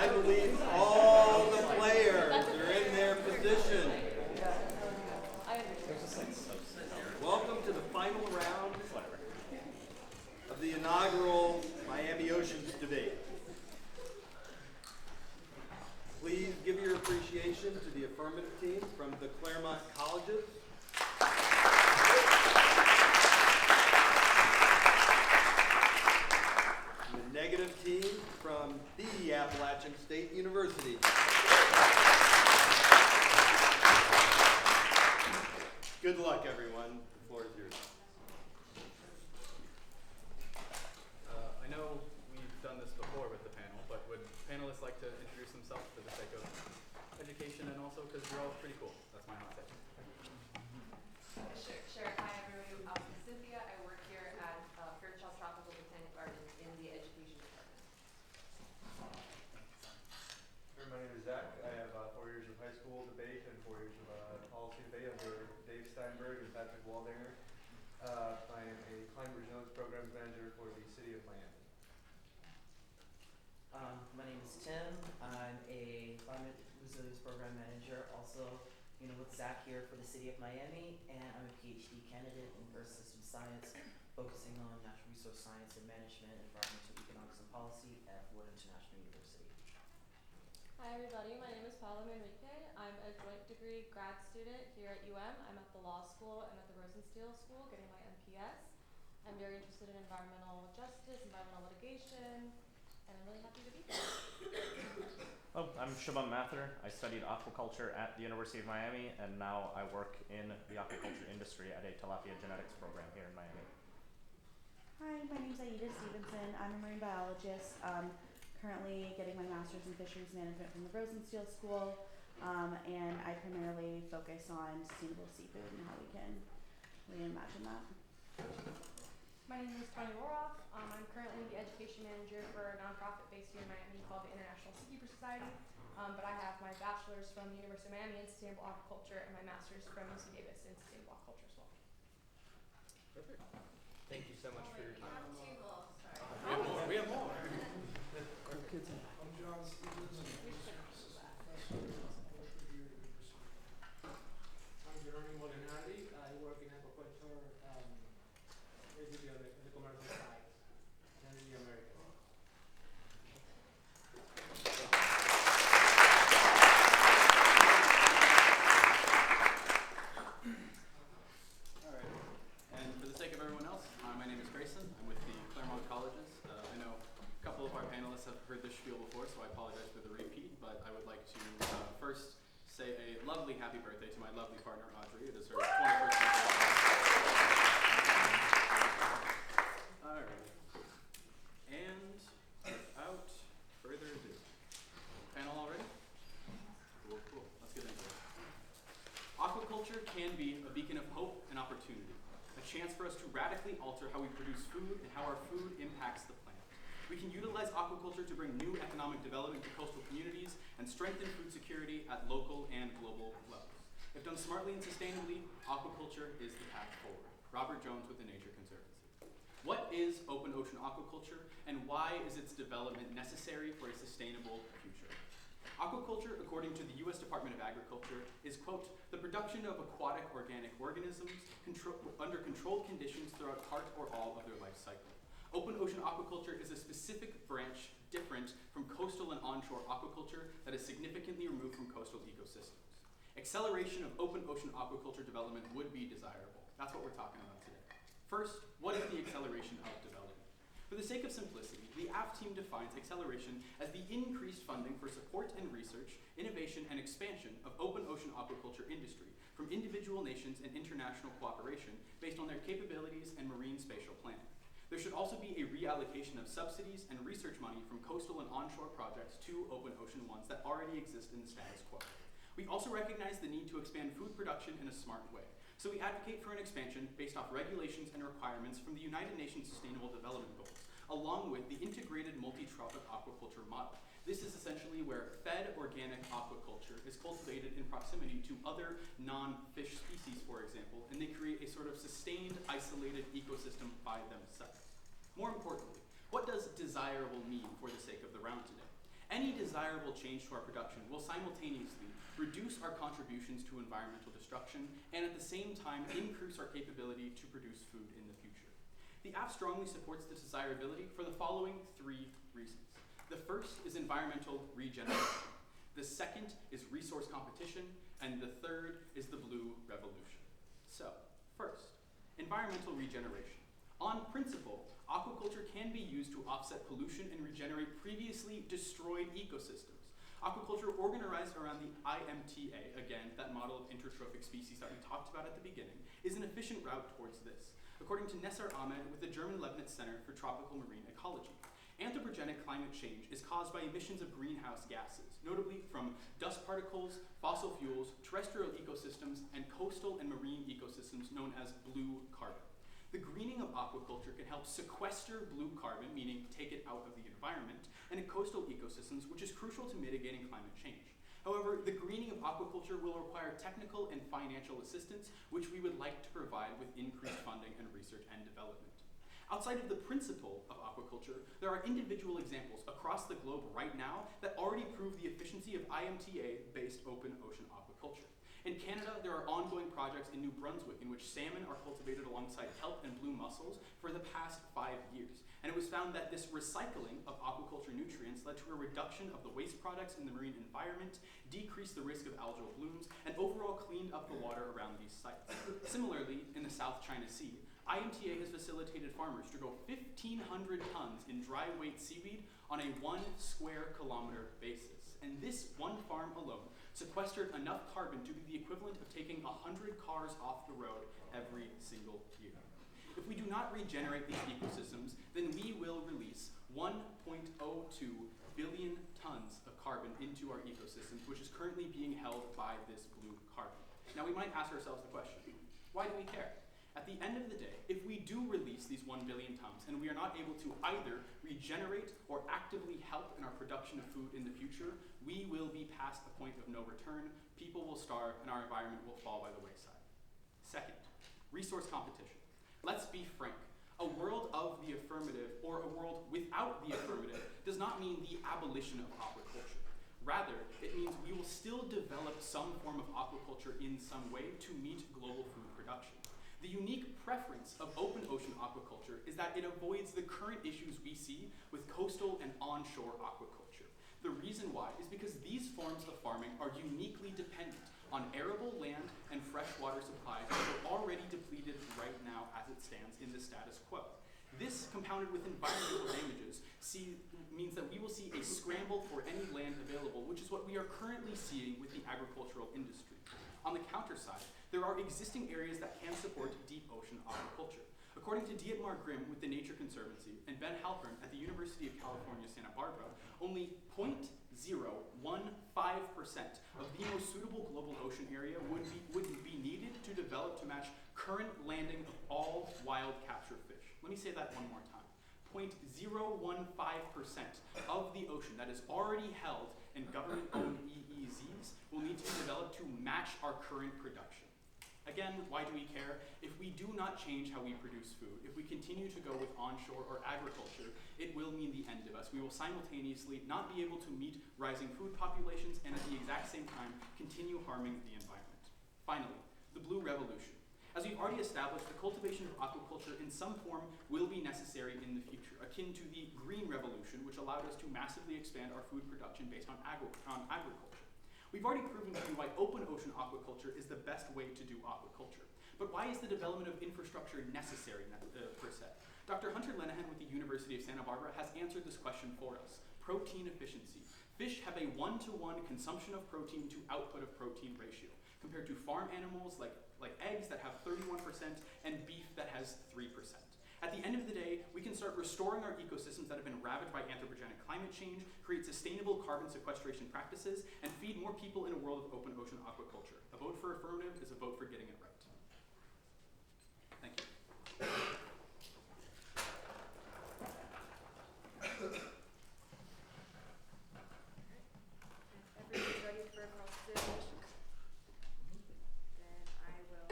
I believe all the players are in their position. Welcome to the final round of the inaugural Miami Oceans debate. Please give your appreciation to the affirmative team from the Claremont Colleges. And the negative team from the Appalachian State University. Good luck, everyone. The floor is yours. I know we've done this before with the panel, but would panelists like to introduce themselves for the sake of education and also because you're all pretty cool? That's my hot take. Sure. Hi, everyone. I'm Cynthia. I work here at Fairchild Tropical Botanic Gardens in the education department. My name is Zach. I have 4 years of high school debate and 4 years of policy debate under Dave Steinberg and Patrick Waldinger. I am a climate resilience programs manager for the city of Miami. My name is Tim. I'm a climate resilience program manager, also with Zach here for the city of Miami, and I'm a PhD candidate in Earth System Science, focusing on natural resource science and management, environmental economics and policy at Ford International University. Hi everybody, my name is Paula Manrique. I'm a joint degree grad student here at UM. I'm at the law school and at the Rosenstiel School getting my MPS. I'm very interested in environmental justice, environmental litigation, and I'm really happy to be here. Hello, I'm Shubham Mathur. I studied aquaculture at the University of Miami, and now I work in the aquaculture industry at a tilapia genetics program here in Miami. Hi, my name is Aida Stevenson. I'm a marine biologist. Currently getting my master's in fisheries management from the Rosenstiel School, and I primarily focus on sustainable seafood and how we can reimagine that. My name is Tanya Roroff. I'm currently the education manager for a nonprofit based here in Miami called the International Seakeeper Society, but I have my bachelor's from the University of Miami in sustainable aquaculture and my master's from UC Davis in sustainable aquaculture as well. Perfect. Thank you so much for your time. We have more. I'm John Stevens, assistant professor of aquaculture here at the University. I'm Jeronimo Molinari. I work in aquaculture, basically on the commercial side, and in the American. All right. And for the sake of everyone else, my name is Grayson. I'm with the Claremont Colleges. I know a couple of our panelists have heard this spiel before, so I apologize for the repeat, but I would like to first say a lovely happy birthday to my lovely partner, Audrey. It is her 21st birthday. All right. And without further ado, panel all ready? Cool. Let's get into it. Aquaculture can be a beacon of hope and opportunity, a chance for us to radically alter how we produce food and how our food impacts the planet. We can utilize aquaculture to bring new economic development to coastal communities and strengthen food security at local and global levels. If done smartly and sustainably, aquaculture is the path forward. Robert Jones with the Nature Conservancy. What is open ocean aquaculture, and why is its development necessary for a sustainable future? Aquaculture, according to the U.S. Department of Agriculture, is, quote, the production of aquatic organic organisms under controlled conditions throughout part or all of their life cycle. Open ocean aquaculture is a specific branch different from coastal and onshore aquaculture that is significantly removed from coastal ecosystems. Acceleration of open ocean aquaculture development would be desirable. That's what we're talking about today. First, what is the acceleration of development? For the sake of simplicity, the AF team defines acceleration as the increased funding for support and research, innovation, and expansion of open ocean aquaculture industry from individual nations and international cooperation based on their capabilities and marine spatial planning. There should also be a reallocation of subsidies and research money from coastal and onshore projects to open ocean ones that already exist in the status quo. We also recognize the need to expand food production in a smart way. So we advocate for an expansion based off regulations and requirements from the United Nations Sustainable Development Goals, along with the integrated multi-trophic aquaculture model. This is essentially where fed organic aquaculture is cultivated in proximity to other non-fish species, for example, and they create a sort of sustained, isolated ecosystem by themselves. More importantly, what does desirable mean for the sake of the round today? Any desirable change to our production will simultaneously reduce our contributions to environmental destruction and at the same time increase our capability to produce food in the future. The app strongly supports this desirability for the following 3 reasons. The first is environmental regeneration. The second is resource competition, and the third is the blue revolution. So, first, environmental regeneration. On principle, aquaculture can be used to offset pollution and regenerate previously destroyed ecosystems. Aquaculture organized around the IMTA, again, that model of intertrophic species that we talked about at the beginning, is an efficient route towards this, according to Nesar Ahmed with the German Leibniz Center for Tropical Marine Ecology. Anthropogenic climate change is caused by emissions of greenhouse gases, notably from dust particles, fossil fuels, terrestrial ecosystems, and coastal and marine ecosystems known as blue carbon. The greening of aquaculture can help sequester blue carbon, meaning take it out of the environment, and in coastal ecosystems, which is crucial to mitigating climate change. However, the greening of aquaculture will require technical and financial assistance, which we would like to provide with increased funding and research and development. Outside of the principle of aquaculture, there are individual examples across the globe right now that already prove the efficiency of IMTA-based open ocean aquaculture. In Canada, there are ongoing projects in New Brunswick in which salmon are cultivated alongside kelp and blue mussels for the past 5 years. And it was found that this recycling of aquaculture nutrients led to a reduction of the waste products in the marine environment, decreased the risk of algal blooms, and overall cleaned up the water around these sites. Similarly, in the South China Sea, IMTA has facilitated farmers to grow 1,500 tons in dry weight seaweed on a 1 square kilometer basis. And this one farm alone sequestered enough carbon to be the equivalent of taking 100 cars off the road every single year. If we do not regenerate these ecosystems, then we will release 1.02 billion tons of carbon into our ecosystems, which is currently being held by this blue carbon. Now we might ask ourselves the question, why do we care? At the end of the day, if we do release these 1 billion tons and we are not able to either regenerate or actively help in our production of food in the future, we will be past the point of no return, people will starve, and our environment will fall by the wayside. Second, resource competition. Let's be frank. A world of the affirmative or a world without the affirmative does not mean the abolition of aquaculture. Rather, it means we will still develop some form of aquaculture in some way to meet global food production. The unique preference of open ocean aquaculture is that it avoids the current issues we see with coastal and onshore aquaculture. The reason why is because these forms of farming are uniquely dependent on arable land and freshwater supplies that are already depleted right now as it stands in the status quo. This, compounded with environmental damages, means that we will see a scramble for any land available, which is what we are currently seeing with the agricultural industry. On the counter side, there are existing areas that can support deep ocean aquaculture. According to Dietmar Grimm with the Nature Conservancy and Ben Halpern at the University of California, Santa Barbara, only 0.015% of the most suitable global ocean area would be needed to develop to match current landing of all wild capture fish. Let me say that one more time. 0.015% of the ocean that is already held in government-owned EEZs will need to be developed to match our current production. Again, why do we care? If we do not change how we produce food, if we continue to go with onshore or agriculture, it will mean the end of us. We will simultaneously not be able to meet rising food populations and at the exact same time continue harming the environment. Finally, the blue revolution. As we've already established, the cultivation of aquaculture in some form will be necessary in the future, akin to the green revolution, which allowed us to massively expand our food production based on agriculture. We've already proven to you why open ocean aquaculture is the best way to do aquaculture. But why is the development of infrastructure necessary per se? Dr. Hunter Lenahan with the University of Santa Barbara has answered this question for us. Protein efficiency. Fish have a 1-to-1 consumption of protein to output of protein ratio, compared to farm animals like eggs that have 31% and beef that has 3%. At the end of the day, we can start restoring our ecosystems that have been ravaged by anthropogenic climate change, create sustainable carbon sequestration practices, and feed more people in a world of open ocean aquaculture. A vote for affirmative is a vote for getting it right. Thank you. Everyone's ready for cross-examination? Then I will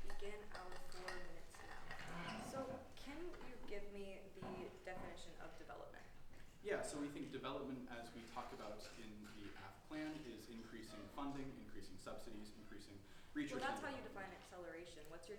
begin our 4 minutes now. So, can you give me the definition of development? Yeah, so we think development, as we talked about in the AF plan, is increasing funding, increasing subsidies, increasing research. Well, that's and how you define acceleration. What's your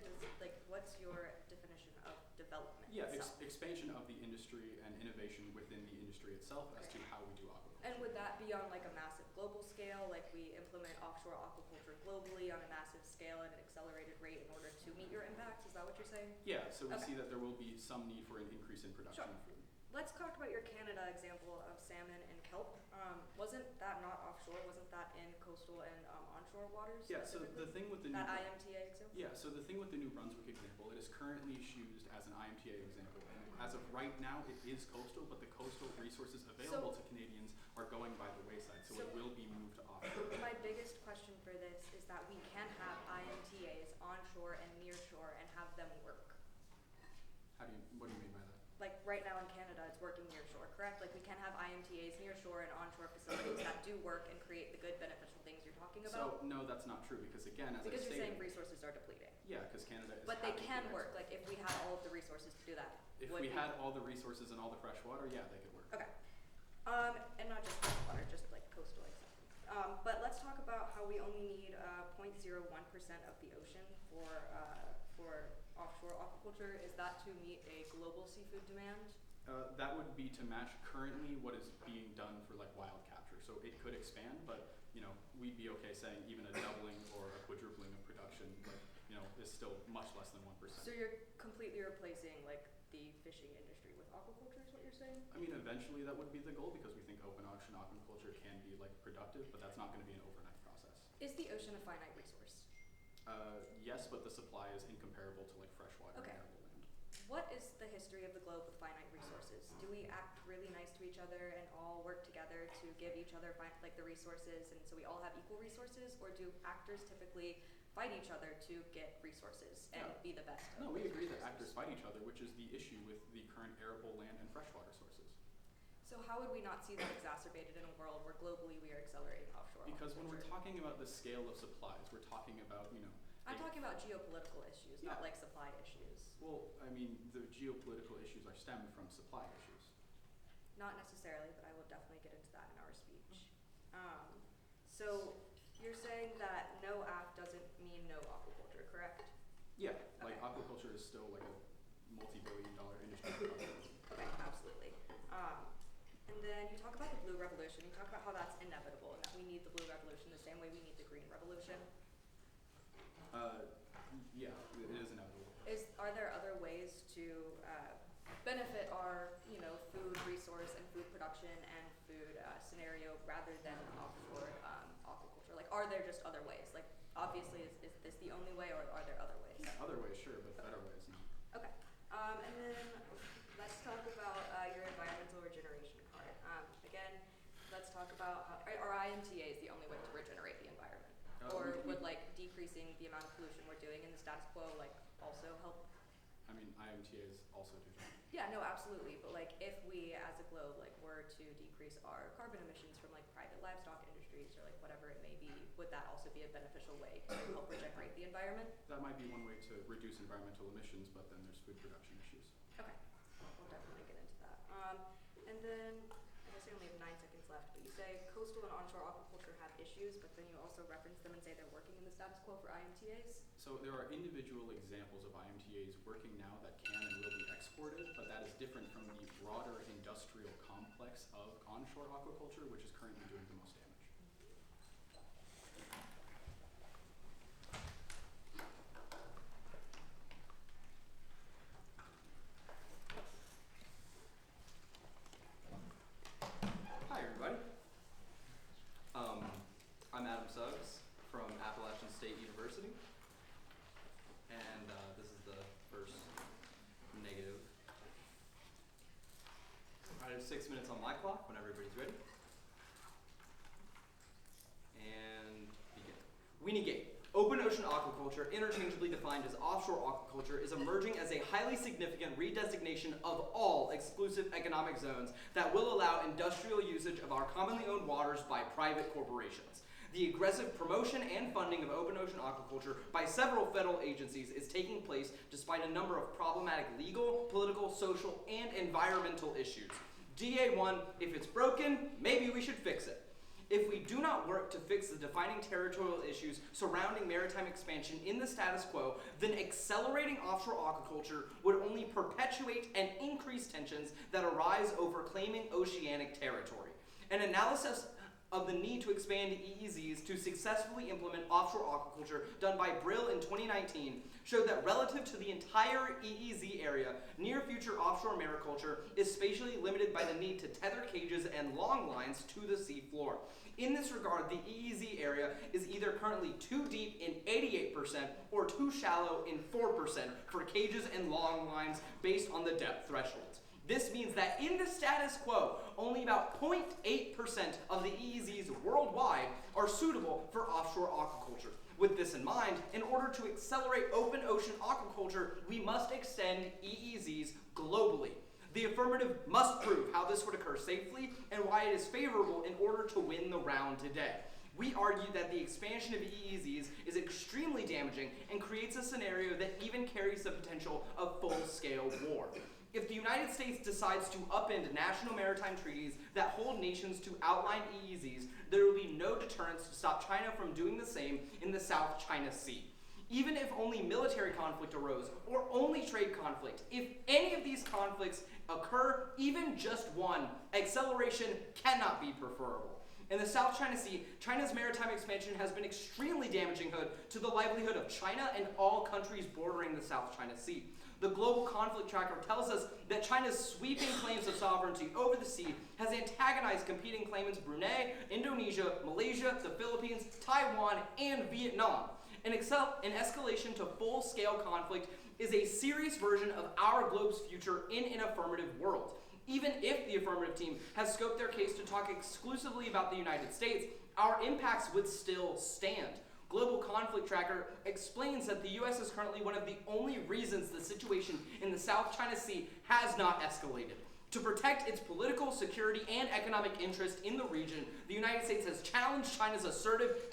definition of development? Yeah, itself? expansion of the industry and innovation within the industry itself as to how we do aquaculture. And would that be on like a massive global scale, like we implement offshore aquaculture globally on a massive scale at an accelerated rate in order to meet your impacts? Is that what you're saying? Yeah, so we Okay. see that there will be some need for an increase in production Sure. of food. Let's talk about your Canada example of salmon and kelp. Wasn't that not offshore? Wasn't that in coastal and onshore waters? Yeah, so the thing with the that New IMTA example? Yeah, so the thing with the New Brunswick example, it is currently used as an IMTA example, and as of right now, it is coastal, but the coastal resources available to Canadians are going by the wayside, so it will be moved to offshore. My biggest question for this is that we can have IMTAs onshore and nearshore and have them work. What do you mean by that? Like right now in Canada, it's working nearshore, correct? Like we can have IMTAs nearshore and onshore facilities that do work and create the good beneficial things you're talking about. So, no, that's not true, because again, as Because I you're saying stated, resources are depleting. yeah, because Canada is But they having can to work, export. like if we had all of the resources to do that. If would we we- had all the resources and all the fresh water, yeah, they could work. Okay. And not just water, just like coastal acceptance. But let's talk about how we only need 0.01% of the ocean for offshore aquaculture. Is that to meet a global seafood demand? That would be to match currently what is being done for like wild capture. So it could expand, but we'd be okay saying even a doubling or a quadrupling of production, is still much less than 1%. So you're completely replacing like the fishing industry with aquaculture is what you're saying? I mean, eventually that would be the goal because we think open ocean aquaculture can be like productive, but that's not going to be an overnight process. Is the ocean a finite resource? Yes, but the supply is incomparable to like freshwater Okay. and arable land. What is the history of the globe with finite resources? Do we act really nice to each other and all work together to give each other the resources and so we all have equal resources? Or do actors typically fight each other to get resources and Yeah. be the best of No, we those agree that resources? actors fight each other, which is the issue with the current arable land and freshwater sources. So how would we not see that exacerbated in a world where globally we are accelerating offshore Because when we're aquaculture? talking about the scale of supplies, we're talking about, I'm talking about geopolitical issues, not Yeah. like supply issues. well, I mean, the geopolitical issues are stemmed from supply issues. Not necessarily, but I will definitely get into that in our speech. So you're saying that no AF doesn't mean no aquaculture, correct? Yeah, like Okay. aquaculture is still like a multi-billion-dollar industry. Okay, absolutely. And then you talk about the blue revolution. You talk about how that's inevitable and that we need the blue revolution the same way we need the green revolution. Yeah, it is inevitable. Are there other ways to benefit our, food resource and food production and food scenario rather than offshore aquaculture? Like, are there just other ways? Like, obviously, is this the only way, or are there other ways? Yeah, other ways, sure, but better ways, no. Okay. And then let's talk about your environmental regeneration part. Again, let's talk about how, are IMTAs the only way to regenerate the environment? Or would decreasing the amount of pollution we're doing in the status quo also help? I mean, IMTAs also do that. Yeah, no, absolutely. But if we as a globe were to decrease our carbon emissions from private livestock industries or whatever it may be, would that also be a beneficial way to help regenerate the environment? That might be one way to reduce environmental emissions, but then there's food production issues. Okay, we'll definitely get into that. And then, I guess I only have 9 seconds left, but you say coastal and onshore aquaculture have issues, but then you also reference them and say they're working in the status quo for IMTAs? So there are individual examples of IMTAs working now that can and will be exported, but that is different from the broader industrial complex of onshore aquaculture, which is currently doing the most damage. Hi, everybody. I'm Adam Suggs from Appalachian State University, and this is the first negative. I have 6 minutes on my clock when everybody's ready. And begin. We negate. Open ocean aquaculture, interchangeably defined as offshore aquaculture, is emerging as a highly significant redesignation of all exclusive economic zones that will allow industrial usage of our commonly owned waters by private corporations. The aggressive promotion and funding of open ocean aquaculture by several federal agencies is taking place despite a number of problematic legal, political, social, and environmental issues. DA1, if it's broken, maybe we should fix it. If we do not work to fix the defining territorial issues surrounding maritime expansion in the status quo, then accelerating offshore aquaculture would only perpetuate and increase tensions that arise over claiming oceanic territory. An analysis of the need to expand EEZs to successfully implement offshore aquaculture done by Brill in 2019 showed that relative to the entire EEZ area, near future offshore mariculture is spatially limited by the need to tether cages and long lines to the sea floor. In this regard, the EEZ area is either currently too deep in 88% or too shallow in 4% for cages and long lines based on the depth thresholds. This means that in the status quo, only about 0.8% of the EEZs worldwide are suitable for offshore aquaculture. With this in mind, in order to accelerate open ocean aquaculture, we must extend EEZs globally. The affirmative must prove how this would occur safely and why it is favorable in order to win the round today. We argue that the expansion of EEZs is extremely damaging and creates a scenario that even carries the potential of full-scale war. If the United States decides to upend national maritime treaties that hold nations to outline EEZs, there will be no deterrence to stop China from doing the same in the South China Sea. Even if only military conflict arose, or only trade conflict, if any of these conflicts occur, even just one, acceleration cannot be preferable. In the South China Sea, China's maritime expansion has been extremely damaging to the livelihood of China and all countries bordering the South China Sea. The Global Conflict Tracker tells us that China's sweeping claims of sovereignty over the sea has antagonized competing claimants Brunei, Indonesia, Malaysia, the Philippines, Taiwan, and Vietnam. An escalation to full-scale conflict is a serious version of our globe's future in an affirmative world. Even if the affirmative team has scoped their case to talk exclusively about the United States, our impacts would still stand. Global Conflict Tracker explains that the U.S. is currently one of the only reasons the situation in the South China Sea has not escalated. To protect its political, security, and economic interest in the region, the United States has challenged China's assertive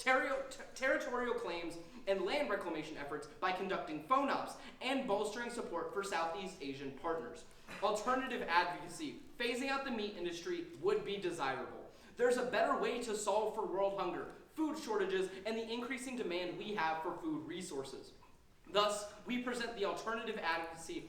territorial claims and land reclamation efforts by conducting FONOPs and bolstering support for Southeast Asian partners. Alternative advocacy, phasing out the meat industry, would be desirable. There's a better way to solve for world hunger, food shortages, and the increasing demand we have for food resources. Thus, we present the alternative advocacy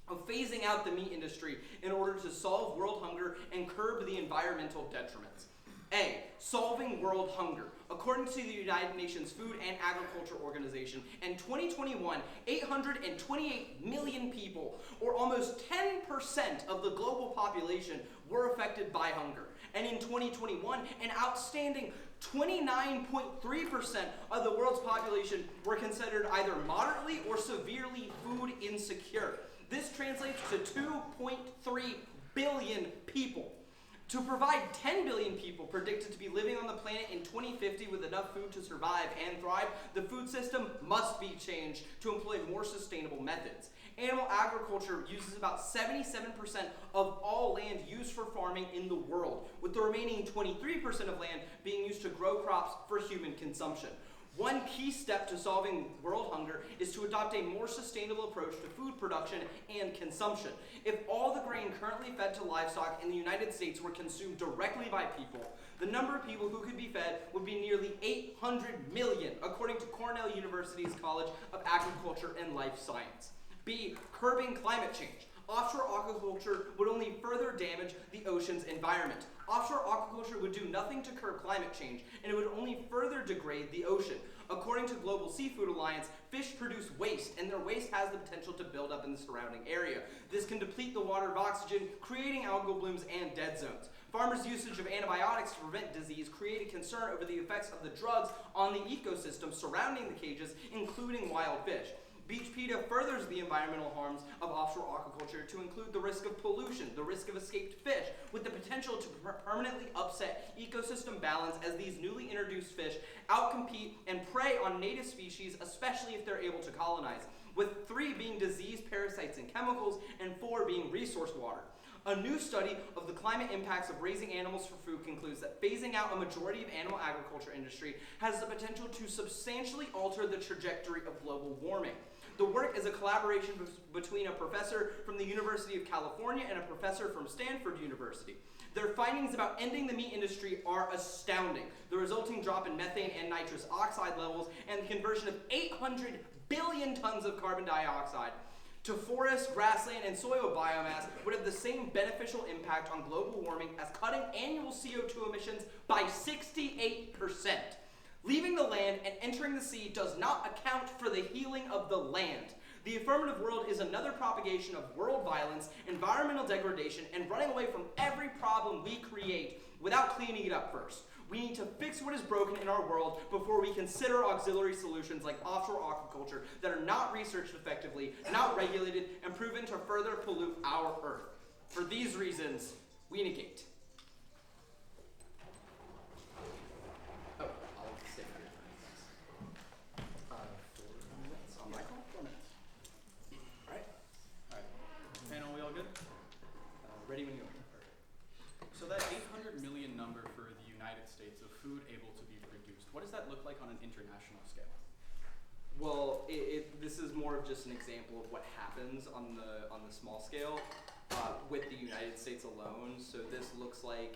of phasing out the meat industry in order to solve world hunger and curb the environmental detriments. A. Solving world hunger. According to the United Nations Food and Agriculture Organization, in 2021, 828 million people, or almost 10% of the global population, were affected by hunger. And in 2021, an outstanding 29.3% of the world's population were considered either moderately or severely food insecure. This translates to 2.3 billion people. To provide 10 billion people predicted to be living on the planet in 2050 with enough food to survive and thrive, the food system must be changed to employ more sustainable methods. Animal agriculture uses about 77% of all land used for farming in the world, with the remaining 23% of land being used to grow crops for human consumption. One key step to solving world hunger is to adopt a more sustainable approach to food production and consumption. If all the grain currently fed to livestock in the United States were consumed directly by people, the number of people who could be fed would be nearly 800 million, according to Cornell University's College of Agriculture and Life Science. B. Curbing climate change. Offshore aquaculture would only further damage the ocean's environment. Offshore aquaculture would do nothing to curb climate change, and it would only further degrade the ocean. According to Global Seafood Alliance, fish produce waste, and their waste has the potential to build up in the surrounding area. This can deplete the water of oxygen, creating algal blooms and dead zones. Farmers' usage of antibiotics to prevent disease created concern over the effects of the drugs on the ecosystem surrounding the cages, including wild fish. Beach PETA furthers the environmental harms of offshore aquaculture to include the risk of pollution, the risk of escaped fish, with the potential to permanently upset ecosystem balance as these newly introduced fish outcompete and prey on native species, especially if they're able to colonize, with 3 being disease, parasites, and chemicals, and 4 being resource water. A new study of the climate impacts of raising animals for food concludes that phasing out a majority of animal agriculture industry has the potential to substantially alter the trajectory of global warming. The work is a collaboration between a professor from the University of California and a professor from Stanford University. Their findings about ending the meat industry are astounding. The resulting drop in methane and nitrous oxide levels and the conversion of 800 billion tons of carbon dioxide to forest, grassland, and soil biomass would have the same beneficial impact on global warming as cutting annual CO2 emissions by 68%. Leaving the land and entering the sea does not account for the healing of the land. The affirmative world is another propagation of world violence, environmental degradation, and running away from every problem we create without cleaning it up first. We need to fix what is broken in our world before we consider auxiliary solutions like offshore aquaculture that are not researched effectively, not regulated, and proven to further pollute our Earth. For these reasons, we negate. Oh, I'll stay here. On my call? 4 minutes. Alright. Panel, we all good? Ready when you are. So that 800 million number for the United States of food able to be produced, what does that look like on an international scale? Well, this is more of just an example of what happens on the small scale with the United States alone. So this looks like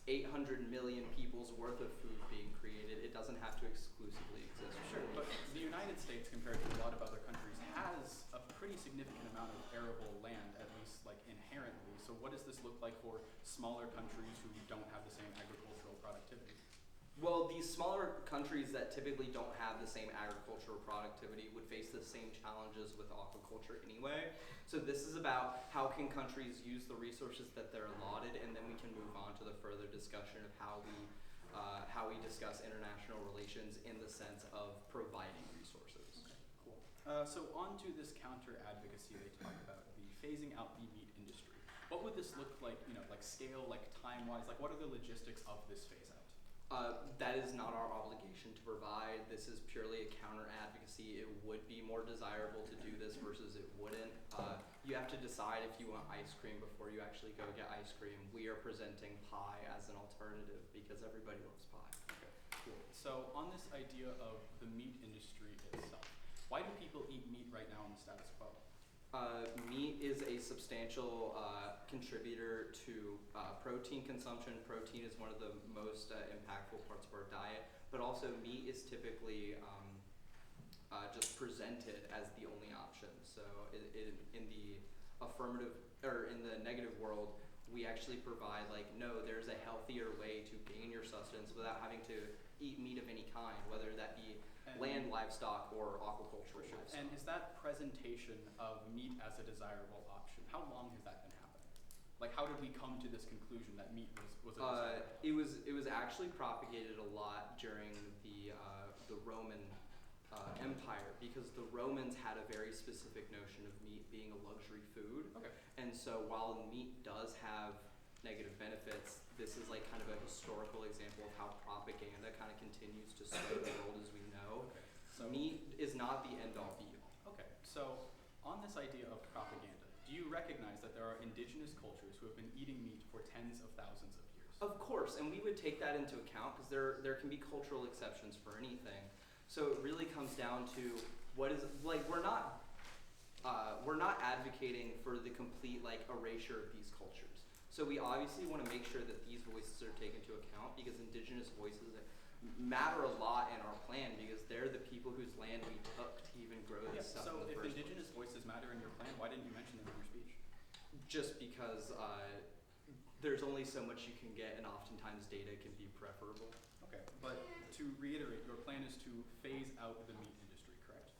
800 million people's worth of food being created. It doesn't have to exclusively exist. Sure, but the United States, compared to a lot of other countries, has a pretty significant amount of arable land, at least like inherently. So what does this look like for smaller countries who don't have the same agricultural productivity? Well, these smaller countries that typically don't have the same agricultural productivity would face the same challenges with aquaculture anyway. So this is about how can countries use the resources that they're allotted, and then we can move on to the further discussion of how we discuss international relations in the sense of providing resources. Okay, cool. So on to this counter advocacy they talk about, the phasing out the meat industry. What would this look like, like scale, like time-wise? Like what are the logistics of this phase out? That is not our obligation to provide. This is purely a counter advocacy. It would be more desirable to do this versus it wouldn't. You have to decide if you want ice cream before you actually go get ice cream. We are presenting pie as an alternative because everybody loves pie. Okay, cool. So on this idea of the meat industry itself, why do people eat meat right now in the status quo? Meat is a substantial contributor to protein consumption. Protein is one of the most impactful parts of our diet, but also meat is typically just presented as the only option. So in the affirmative, or in the negative world, we actually provide no, there's a healthier way to gain your sustenance without having to eat meat of any kind, whether that be land, livestock, or aquaculture. Livestock. And is that presentation of meat as a desirable option, how long has that been happening? Like how did we come to this conclusion that meat was a desirable? It was actually propagated a lot during the Roman Empire, because the Romans had a very specific notion of meat being a luxury food. Okay. And so while meat does have negative benefits, this is kind of a historical example of how propaganda kind of continues to sway the world as we know. Okay. So meat is not the end-all be-all. Okay, so on this idea of propaganda, do you recognize that there are indigenous cultures who have been eating meat for tens of thousands of years? Of course, and we would take that into account because there can be cultural exceptions for anything. So it really comes down to what is we're not advocating for the complete erasure of these cultures. So we obviously want to make sure that these voices are taken into account because indigenous voices matter a lot in our plan because they're the people whose land we took to even grow this stuff. So in the if first indigenous place. voices matter in your plan, why didn't you mention them in your speech? Just because there's only so much you can get, and oftentimes data can be preferable. Okay, but to reiterate, your plan is to phase out the meat industry, correct?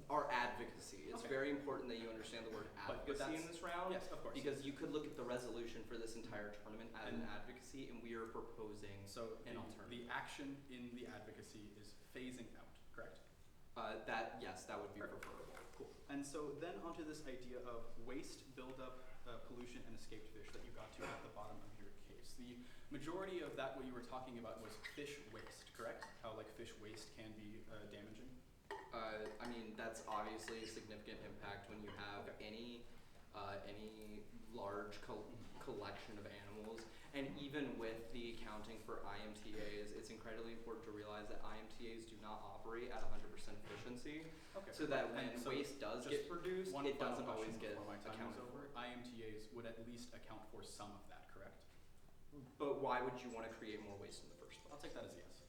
Our advocacy. It's Okay. very important that you understand the word But advocacy in that's- this round. Yes, of course. Because you could look at the resolution for this entire tournament as an And- advocacy, and we are proposing So an alternative. the action in the advocacy is phasing out, correct? That would be Perfect. preferable. Cool. And so then onto this idea of waste, buildup, pollution, and escaped fish that you got to at the bottom of your case. The majority of that, what you were talking about, was fish waste, correct? How fish waste can be damaging? I mean, that's obviously a significant impact when you have any large collection of animals. And even with the accounting for IMTAs, it's incredibly important to realize that IMTAs do not operate at 100% efficiency. Okay. So that when And so waste does just get produced, one it final doesn't always question get before my time is accounted over. for. IMTAs would at least account for some of that, correct? But why would you want to create more waste in the first I'll place? take that as a yes.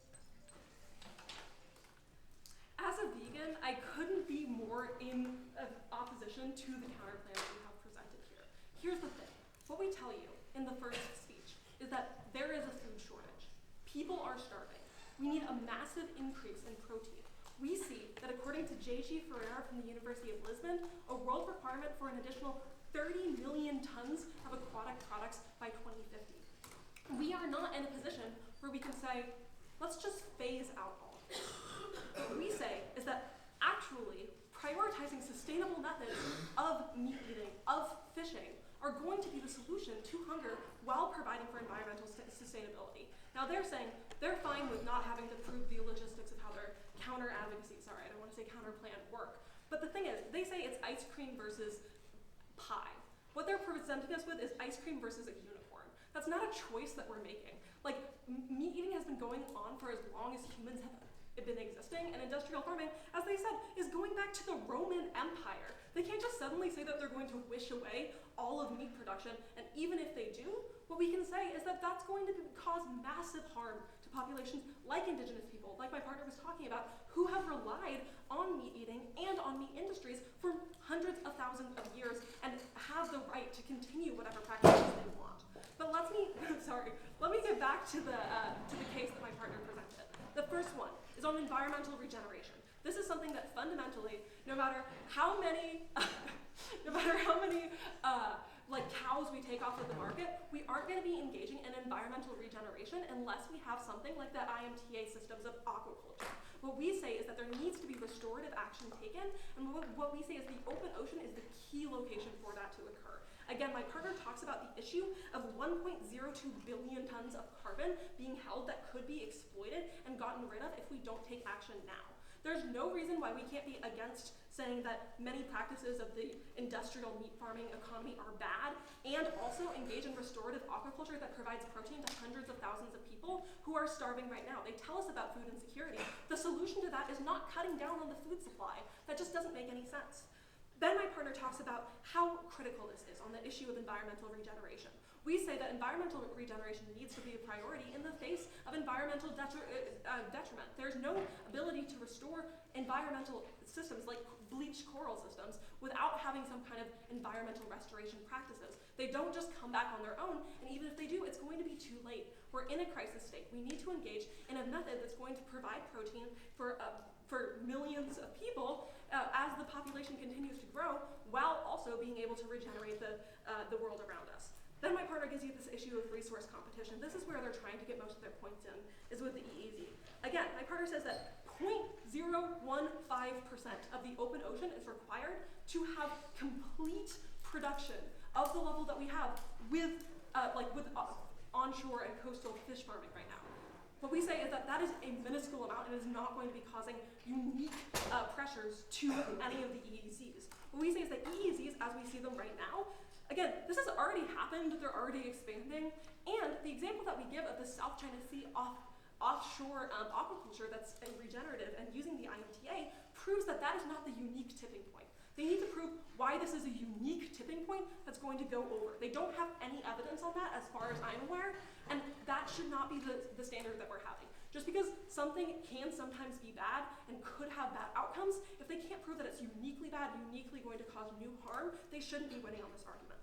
As a vegan, I couldn't be more in opposition to the counterplan that you have presented here. Here's the thing. What we tell you in the first speech is that there is a food shortage. People are starving. We need a massive increase in protein. We see that according to J.G. Ferreira from the University of Lisbon, a world requirement for an additional 30 million tons of aquatic products by 2050. We are not in a position where we can say, let's just phase out all of this. What we say is that actually prioritizing sustainable methods of meat eating, of fishing, are going to be the solution to hunger while providing for environmental sustainability. Now they're saying they're fine with not having to prove the logistics of how their counter advocacy, sorry, I don't want to say counter plan work. But the thing is, they say it's ice cream versus pie. What they're presenting us with is ice cream versus a unicorn. That's not a choice that we're making. Like, meat eating has been going on for as long as humans have been existing, and industrial farming, as they said, is going back to the Roman Empire. They can't just suddenly say that they're going to wish away all of meat production, and even if they do, what we can say is that that's going to cause massive harm to populations like indigenous people, like my partner was talking about, who have relied on meat eating and on meat industries for hundreds of thousands of years and have the right to continue whatever practices they want. But let me get back to the case that my partner presented. The first one is on environmental regeneration. This is something that fundamentally, no matter how many cows we take off of the market, we aren't going to be engaging in environmental regeneration unless we have something like the IMTA systems of aquaculture. What we say is that there needs to be restorative action taken, and what we say is the open ocean is the key location for that to occur. Again, my partner talks about the issue of 1.02 billion tons of carbon being held that could be exploited and gotten rid of if we don't take action now. There's no reason why we can't be against saying that many practices of the industrial meat farming economy are bad, and also engage in restorative aquaculture that provides protein to hundreds of thousands of people who are starving right now. They tell us about food insecurity. The solution to that is not cutting down on the food supply. That just doesn't make any sense. Then my partner talks about how critical this is on the issue of environmental regeneration. We say that environmental regeneration needs to be a priority in the face of environmental detriment. There's no ability to restore environmental systems like bleached coral systems without having some kind of environmental restoration practices. They don't just come back on their own, and even if they do, it's going to be too late. We're in a crisis state. We need to engage in a method that's going to provide protein for millions of people as the population continues to grow, while also being able to regenerate the world around us. Then my partner gives you this issue of resource competition. This is where they're trying to get most of their points in, is with the EEZ. Again, my partner says that 0.015% of the open ocean is required to have complete production of the level that we have with onshore and coastal fish farming right now. What we say is that that is a minuscule amount and is not going to be causing unique pressures to any of the EEZs. What we say is that EEZs, as we see them right now, again, this has already happened, they're already expanding, and the example that we give of the South China Sea offshore aquaculture that's regenerative and using the IMTA proves that that is not the unique tipping point. They need to prove why this is a unique tipping point that's going to go over. They don't have any evidence on that as far as I'm aware, and that should not be the standard that we're having. Just because something can sometimes be bad and could have bad outcomes, if they can't prove that it's uniquely bad, uniquely going to cause new harm, they shouldn't be winning on this argument.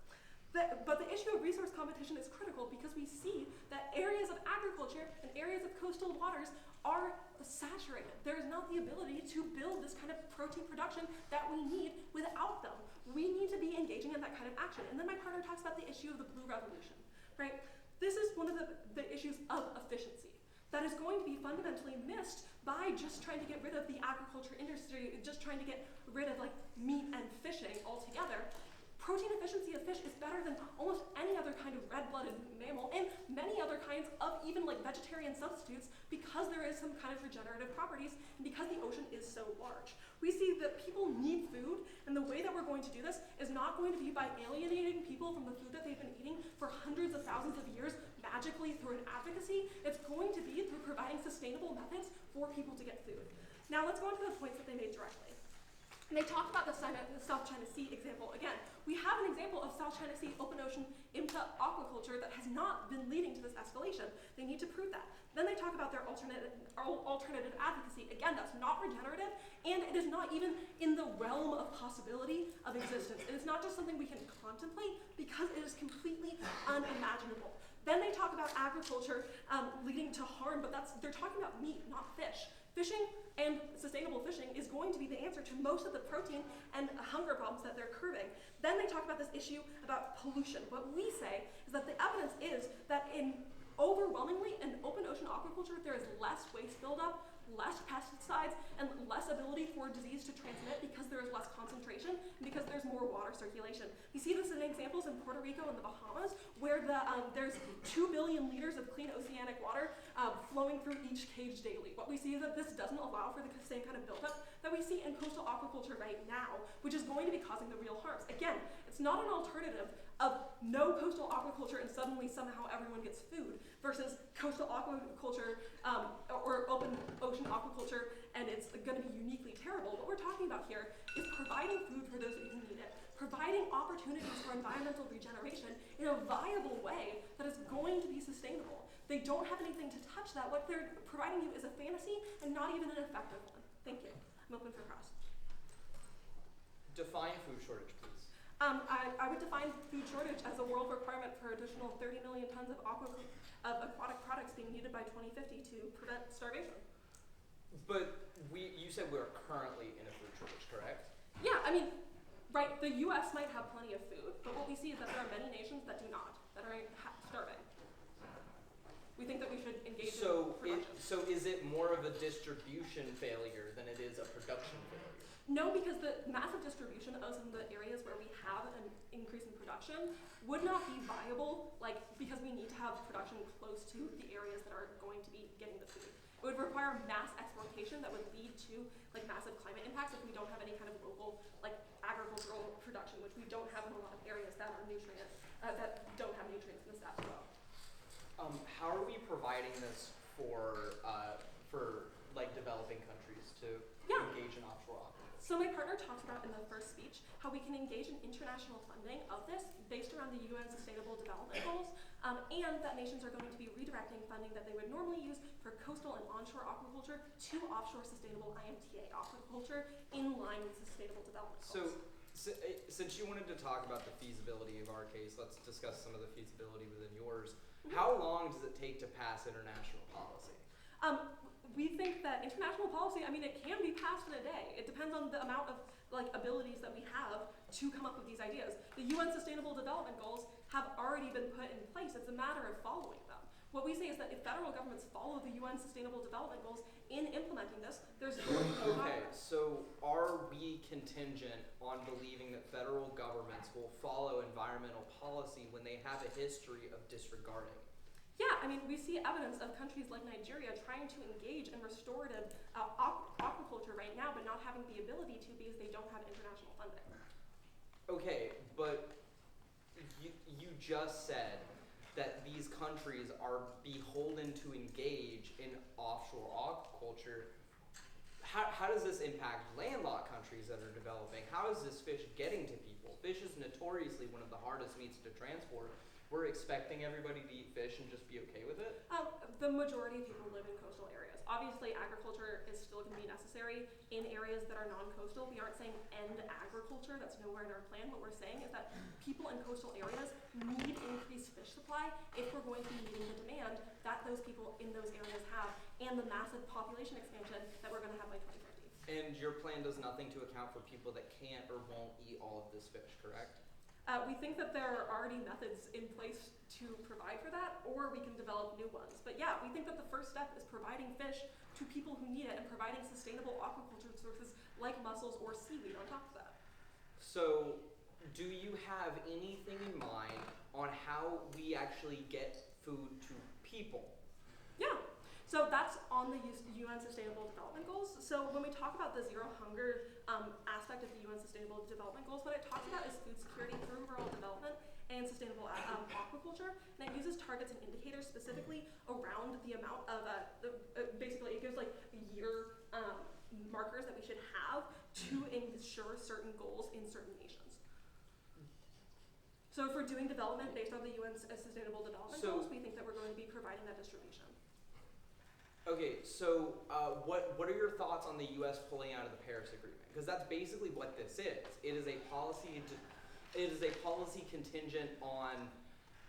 But the issue of resource competition is critical because we see that areas of agriculture and areas of coastal waters are saturated. There is not the ability to build this kind of protein production that we need without them. We need to be engaging in that kind of action. And then my partner talks about the issue of the blue revolution, right? This is one of the issues of efficiency that is going to be fundamentally missed by just trying to get rid of the agriculture industry, just trying to get rid of like meat and fishing altogether. Protein efficiency of fish is better than almost any other kind of red-blooded mammal and many other kinds of even like vegetarian substitutes because there is some kind of regenerative properties and because the ocean is so large. We see that people need food, and the way that we're going to do this is not going to be by alienating people from the food that they've been eating for hundreds of thousands of years magically magically through an advocacy. It's going to be through providing sustainable methods for people to get food. Now let's go on to the points that they made directly. And they talked about the South China Sea example. Again, we have an example of South China Sea open ocean into aquaculture that has not been leading to this escalation. They need to prove that. Then they talk about their alternative advocacy. Again, that's not regenerative, and it is not even in the realm of possibility of existence. It is not just something we can contemplate because it is completely unimaginable. Then they talk about agriculture leading to harm, but they're talking about meat, not fish. Fishing and sustainable fishing is going to be the answer to most of the protein and hunger problems that they're curbing. Then they talk about this issue about pollution. What we say is that the evidence is that overwhelmingly in open ocean aquaculture, there is less waste buildup, less pesticides, and less ability for disease to transmit because there is less concentration and because there's more water circulation. You see this in examples in Puerto Rico and the Bahamas, where there's 2 billion liters of clean oceanic water flowing through each cage daily. What we see is that this doesn't allow for the same kind of buildup that we see in coastal aquaculture right now, which is going to be causing the real harms. Again, it's not an alternative of no coastal aquaculture and suddenly somehow everyone gets food versus coastal aquaculture or open ocean aquaculture and it's going to be uniquely terrible. What we're talking about here is providing food for those who need it, providing opportunities for environmental regeneration in a viable way that is going to be sustainable. They don't have anything to touch that. What they're providing you is a fantasy and not even an effective one. Thank you. I'm open for cross. Define food shortage, please. I would define food shortage as a world requirement for additional 30 million tons of aquatic products being needed by 2050 to prevent starvation. But you said we're currently in a food shortage, correct? Yeah, I mean, right, the US might have plenty of food, but what we see is that there are many nations that do not, that are starving. We think that we should engage in production. So is it more of a distribution failure than it is a production failure? No, because the massive distribution of some of the areas where we have an increase in production would not be viable, because we need to have production close to the areas that are going to be getting the food. It would require mass exportation that would lead to massive climate impacts if we don't have any kind of local agricultural production, which we don't have in a lot of areas that are that don't have nutrients in the status quo. How are we providing this for developing countries to engage in offshore aquaculture? So my partner talked about in the first speech how we can engage in international funding of this based around the UN Sustainable Development Goals, and that nations are going to be redirecting funding that they would normally use for coastal and onshore aquaculture to offshore sustainable IMTA aquaculture in line with Sustainable Development Goals. So since you wanted to talk about the feasibility of our case, let's discuss some of the feasibility within yours. Mm-hmm. How long does it take to pass international policy? We think that international policy, it can be passed in a day. It depends on the amount of abilities that we have to come up with these ideas. The UN Sustainable Development Goals have already been put in place. It's a matter of following them. What we say is that if federal governments follow the UN Sustainable Development Goals in implementing this, there's Okay, so are we contingent on believing that federal governments will follow environmental policy when they have a history of disregarding? Yeah, we see evidence of countries like Nigeria trying to engage in restorative aquaculture right now, but not having the ability to because they don't have international funding. Okay, but you just said that these countries are beholden to engage in offshore aquaculture. How does this impact landlocked countries that are developing? How is this fish getting to people? Fish is notoriously one of the hardest meats to transport. We're expecting everybody to eat fish and just be okay with it? The majority of people live in coastal areas. Obviously, agriculture is still going to be necessary in areas that are non-coastal. We aren't saying end agriculture. That's nowhere in our plan. What we're saying is that people in coastal areas need increased fish supply if we're going to be meeting the demand that those people in those areas have and the massive population expansion that we're going to have by 2050. And your plan does nothing to account for people that can't or won't eat all of this fish, correct? We think that there are already methods in place to provide for that, or we can develop new ones. But yeah, we think that the first step is providing fish to people who need it and providing sustainable aquaculture sources like mussels or seaweed on top of that. So, do you have anything in mind on how we actually get food to people? Yeah. So that's on the UN Sustainable Development Goals. So when we talk about the zero hunger aspect of the UN Sustainable Development Goals, what it talks about is food security through rural development and sustainable aquaculture, and it uses targets and indicators specifically around the amount of, basically it gives like year markers that we should have to ensure certain goals in certain nations. So if we're doing development based on the UN's Sustainable Development Goals, we think that we're going to be providing that distribution. Okay, so what are your thoughts on the U.S. pulling out of the Paris Agreement? Because that's basically what this is. It is a policy. It is a policy contingent on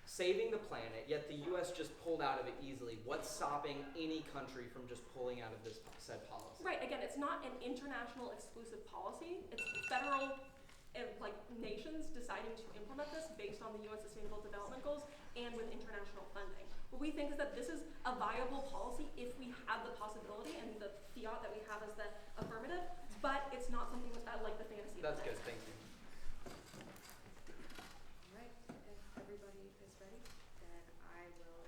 saving the planet. Yet the U.S. just pulled out of it easily. What's stopping any country from just pulling out of this said policy? Right. Again, it's not an international exclusive policy. It's federal, like nations deciding to implement this based on the U.S. Sustainable Development Goals and with international funding. What we think is that this is a viable policy if we have the possibility and the fiat that we have as the affirmative, but it's not something like the fantasy. That's good, thank you. Alright, if everybody is ready, then I will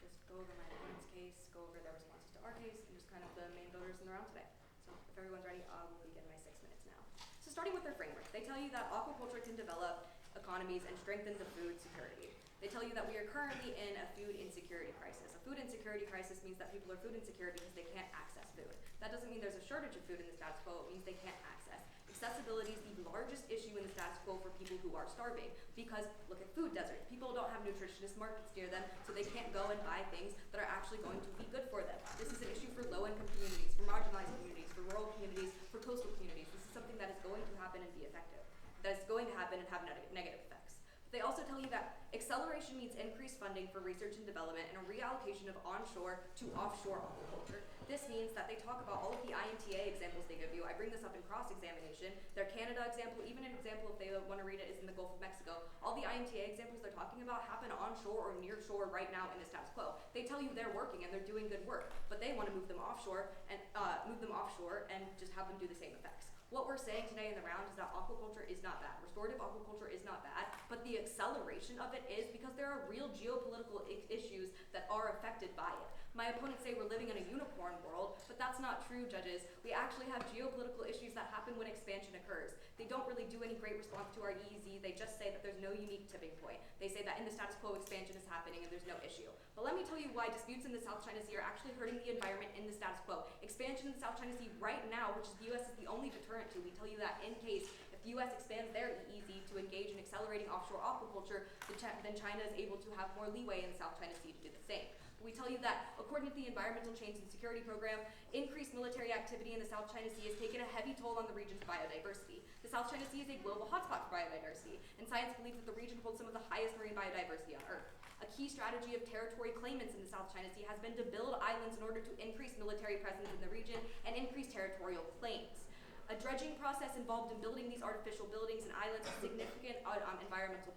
just go over my opponent's case, go over their responses to our case, and just kind of the main voters in the round today. So if everyone's ready, I will begin my 6 minutes now. So starting with their framework, they tell you that aquaculture can develop economies and strengthen the food security. They tell you that we are currently in a food insecurity crisis. A food insecurity crisis means that people are food insecure because they can't access food. That doesn't mean there's a shortage of food in the status quo, it means they can't access. Accessibility is the largest issue in the status quo for people who are starving, because look at food deserts. People don't have nutritionist markets near them, so they can't go and buy things that are actually going to be good for them. This is an issue for low-income communities, for marginalized communities, for rural communities, for coastal communities. This is something that is going to happen and be effective, that is going to happen and have negative effects. They also tell you that acceleration means increased funding for research and development and a reallocation of onshore to offshore aquaculture. This means that they talk about all of the IMTA examples they give you. I bring this up in cross-examination. Their Canada example, even an example if they want to read it, is in the Gulf of Mexico. All the IMTA examples they're talking about happen onshore or near shore right now in the status quo. They tell you they're working and they're doing good work, but they want to move them offshore and just have them do the same effects. What we're saying today in the round is that aquaculture is not bad. Restorative aquaculture is not bad, but the acceleration of it is because there are real geopolitical issues that are affected by it. My opponents say we're living in a unicorn world, but that's not true, judges. We actually have geopolitical issues that happen when expansion occurs. They don't really do any great response to our EEZ. They just say that there's no unique tipping point. They say that in the status quo expansion is happening and there's no issue. But let me tell you why disputes in the South China Sea are actually hurting the environment in the status quo. Expansion in the South China Sea right now, which is the U.S. is the only deterrent to, we tell you that in case if the U.S. expands their EEZ to engage in accelerating offshore aquaculture, then China is able to have more leeway in the South China Sea to do the same. We tell you that, according to the Environmental Change and Security Program, increased military activity in the South China Sea has taken a heavy toll on the region's biodiversity. The South China Sea is a global hotspot for biodiversity, and science believes that the region holds some of the highest marine biodiversity on Earth. A key strategy of territory claimants in the South China Sea has been to build islands in order to increase military presence in the region and increase territorial claims. A dredging process involved in building these artificial buildings and islands has significant environmental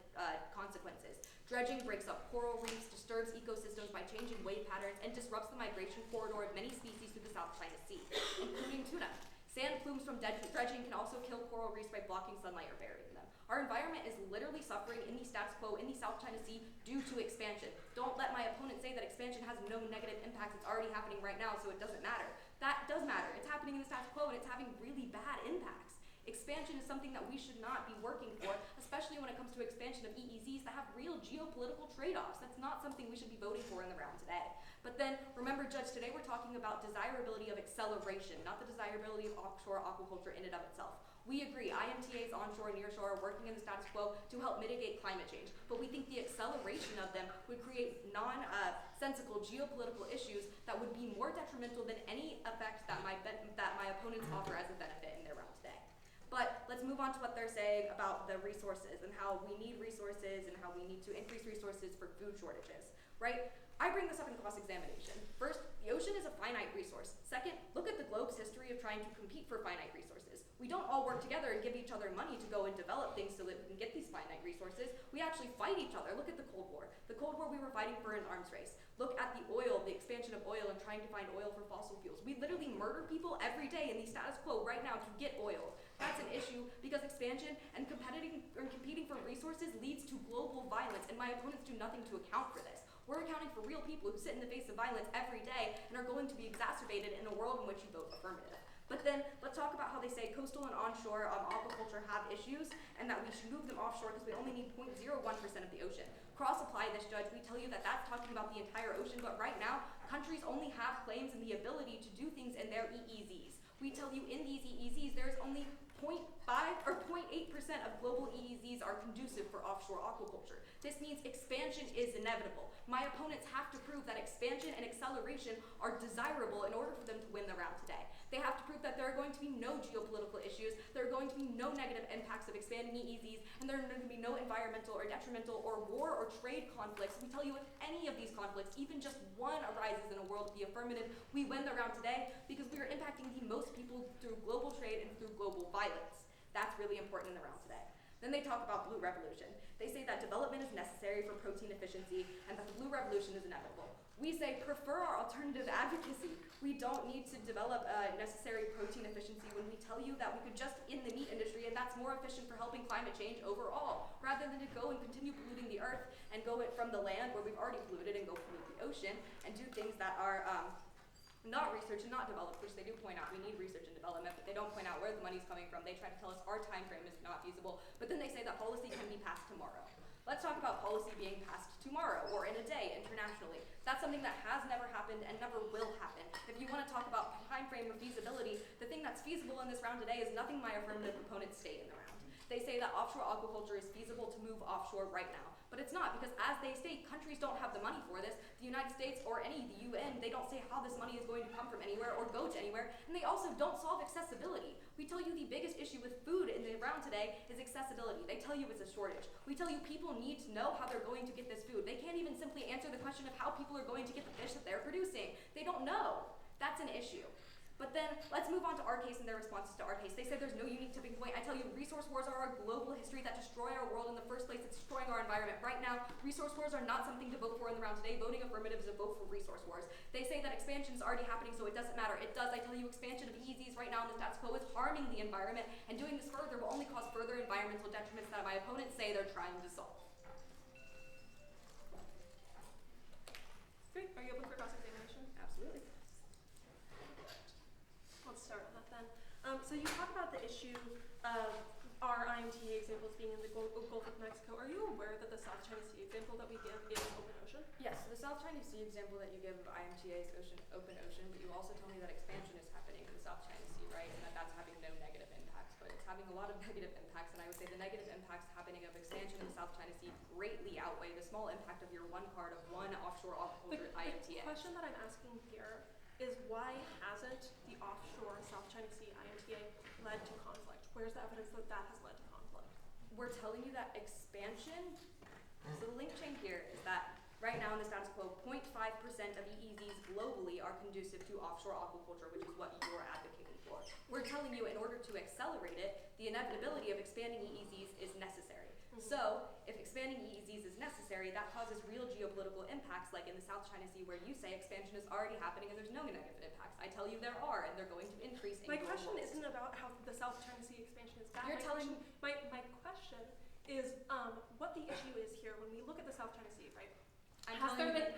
consequences. Dredging breaks up coral reefs, disturbs ecosystems by changing wave patterns, and disrupts the migration corridor of many species through the South China Sea, including tuna. Sand plumes from dredging can also kill coral reefs by blocking sunlight or burying them. Our environment is literally suffering in the status quo in the South China Sea due to expansion. Don't let my opponent say that expansion has no negative impacts. It's already happening right now, so it doesn't matter. That does matter. It's happening in the status quo, and it's having really bad impacts. Expansion is something that we should not be working for, especially when it comes to expansion of EEZs that have real geopolitical trade-offs. That's not something we should be voting for in the round today. But then, remember, Judge, today we're talking about desirability of acceleration, not the desirability of offshore aquaculture in and of itself. We agree, IMTAs onshore and nearshore are working in the status quo to help mitigate climate change, but we think the acceleration of them would create nonsensical geopolitical issues that would be more detrimental than any effect that my opponents offer as a benefit in their round today. But let's move on to what they're saying about the resources and how we need resources and how we need to increase resources for food shortages, right? I bring this up in cross-examination. First, the ocean is a finite resource. Second, look at the globe's history of trying to compete for finite resources. We don't all work together and give each other money to go and develop things so that we can get these finite resources. We actually fight each other. Look at the Cold War. The Cold War, we were fighting for an arms race. Look at the oil, the expansion of oil and trying to find oil for fossil fuels. We literally murder people every day in the status quo right now to get oil. That's an issue because expansion and competing for resources leads to global violence, and my opponents do nothing to account for this. We're accounting for real people who sit in the face of violence every day and are going to be exacerbated in a world in which you vote affirmative. But then let's talk about how they say coastal and onshore aquaculture have issues and that we should move them offshore because we only need 0.01% of the ocean. Cross-apply this, Judge. We tell you that that's talking about the entire ocean, but right now, countries only have claims and the ability to do things in their EEZs. We tell you in these EEZs, there's only 0.5 or 0.8% of global EEZs are conducive for offshore aquaculture. This means expansion is inevitable. My opponents have to prove that expansion and acceleration are desirable in order for them to win the round today. They have to prove that there are going to be no geopolitical issues, there are going to be no negative impacts of expanding EEZs, and there are going to be no environmental or detrimental or war or trade conflicts. We tell you if any of these conflicts, even just one arises in a world of the affirmative, we win the round today because we are impacting the most people through global trade and through global violence. That's really important in the round today. Then they talk about blue revolution. They say that development is necessary for protein efficiency and that the blue revolution is inevitable. We say prefer our alternative advocacy. We don't need to develop necessary protein efficiency when we tell you that we could just in the meat industry and that's more efficient for helping climate change overall, rather than to go and continue polluting the earth and go it from the land where we've already polluted and go pollute the ocean and do things that are not research and not developed, which they do point out. We need research and development, but they don't point out where the money's coming from. They try to tell us our time frame is not feasible, but then they say that policy can be passed tomorrow. Let's talk about policy being passed tomorrow or in a day internationally. That's something that has never happened and never will happen. If you want to talk about time frame or feasibility, the thing that's feasible in this round today is nothing my affirmative opponents state in the round. They say that offshore aquaculture is feasible to move offshore right now. But it's not, because as they state, countries don't have the money for this. The United States or the UN, they don't say how this money is going to come from anywhere or go to anywhere, and they also don't solve accessibility. We tell you the biggest issue with food in the round today is accessibility. They tell you it's a shortage. We tell you people need to know how they're going to get this food. They can't even simply answer the question of how people are going to get the fish that they're producing. They don't know. That's an issue. But then let's move on to our case and their responses to our case. They say there's no unique tipping point. I tell you, resource wars are a global history that destroy our world in the first place. It's destroying our environment. Right now, resource wars are not something to vote for in the round today. Voting affirmative is a vote for resource wars. They say that expansion is already happening, so it doesn't matter. It does. I tell you, expansion of EEZs right now in the status quo is harming the environment, and doing this further will only cause further environmental detriments that my opponents say they're trying to solve. Great. Are you open for cross-examination? Absolutely. Let's start on that then. So you talk about the issue of our IMTA examples being in the Gulf of Mexico. Are you aware that the South China Sea example that we give is open ocean? Yes, the South China Sea example that you give of IMTA is open ocean, but you also tell me that expansion is happening in the South China Sea, right? And that that's having no negative impacts, but it's having a lot of negative impacts, and I would say the negative impacts happening of expansion in the South China Sea greatly outweigh the small impact of your one card of one offshore aquaculture IMTA. The question that I'm asking here is why hasn't the offshore South China Sea IMTA led to conflict? Where's the evidence that that has led to conflict? We're telling you that expansion, so the link chain here is that right now in the status quo, 0.5% of EEZs globally are conducive to offshore aquaculture, which is what you're advocating for. We're telling you in order to accelerate it, the inevitability of expanding EEZs is necessary. So, if expanding EEZs is necessary, that causes real geopolitical impacts, like in the South China Sea, where you say expansion is already happening and there's no negative impacts. I tell you there are, and they're going to increase in My your question world. isn't about how the South China Sea expansion is bad. You're telling my question is what the issue is here when we look at the South China Sea, right? Has there been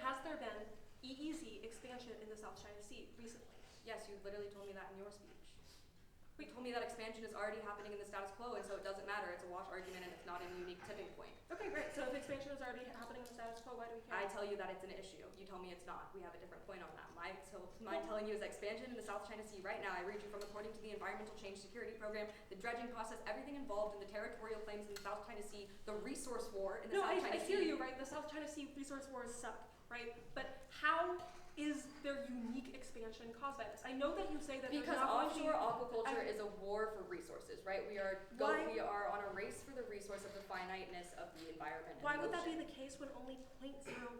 EEZ expansion in the South China Sea recently? Yes, you literally told me that in your speech. You told me that expansion is already happening in the status quo, and so it doesn't matter. It's a wash argument, and it's not a unique tipping point. Okay, great. So if expansion is already happening in the status quo, why do we care? I tell you that it's an issue. You tell me it's not. We have a different point on that. My telling you is expansion in the South China Sea right now. I read you from according to the Environmental Change Security Program, the dredging process, everything involved in the territorial claims in the South China Sea, the resource war in the South China Sea. I hear you, right? The South China Sea resource wars suck, right? But how is there unique expansion caused by this? I know that you say that because offshore aquaculture is a war for resources, right? We are on a race for the resource of the finiteness of the environment. Why would that be the case when only 0.015%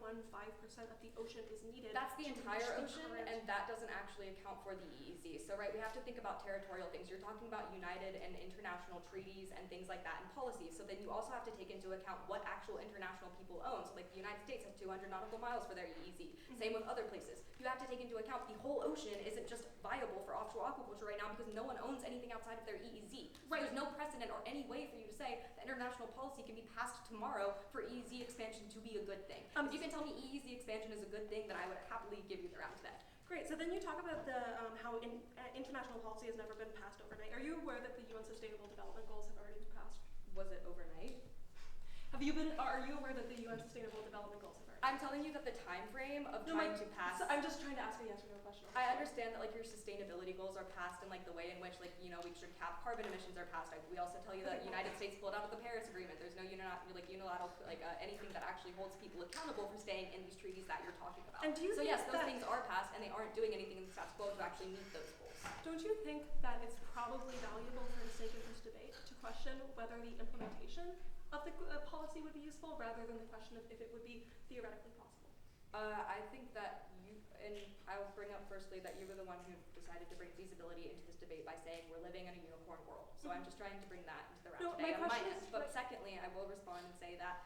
of the ocean is needed? That's the entire ocean, and that doesn't actually account for the EEZ. So, right, we have to think about territorial things. You're talking about united and international treaties and things like that and policies. So then you also have to take into account what actual international people own. So, like the United States has 200 nautical miles for their EEZ. Same with other places. You have to take into account the whole ocean isn't just viable for offshore aquaculture right now because no one owns anything outside of their EEZ. Right. There's no precedent or any way for you to say that international policy can be passed tomorrow for EEZ expansion to be a good thing. If you can tell me EEZ expansion is a good thing, then I would happily give you the round today. Great. So then you talk about the how international policy has never been passed overnight. Are you aware that the UN Sustainable Development Goals have already been passed? Was it overnight? Are you aware that the UN Sustainable Development Goals have already? I'm telling you that the time frame of trying to pass. So I'm just trying to ask a yes or no question. I understand that like your sustainability goals are passed and like the way in which like we should cap carbon emissions are passed. We also tell you that the United States pulled out of the Paris Agreement. There's no unilateral anything that actually holds people accountable for staying in these treaties that you're talking about. And do you so think yes, those that things are passed and they aren't doing anything in the status quo to actually meet those goals. Don't you think that it's probably valuable for the sake of this debate to question whether the implementation of the policy would be useful rather than the question of if it would be theoretically possible? I think that and I will bring up firstly that you were the one who decided to bring feasibility into this debate by saying we're living in a unicorn world. So I'm just trying to bring that into the round today on my end. But secondly, I will respond and say that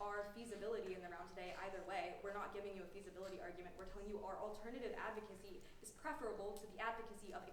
our feasibility in the round today, either way, we're not giving you a feasibility argument. We're telling you our alternative advocacy is preferable to the advocacy of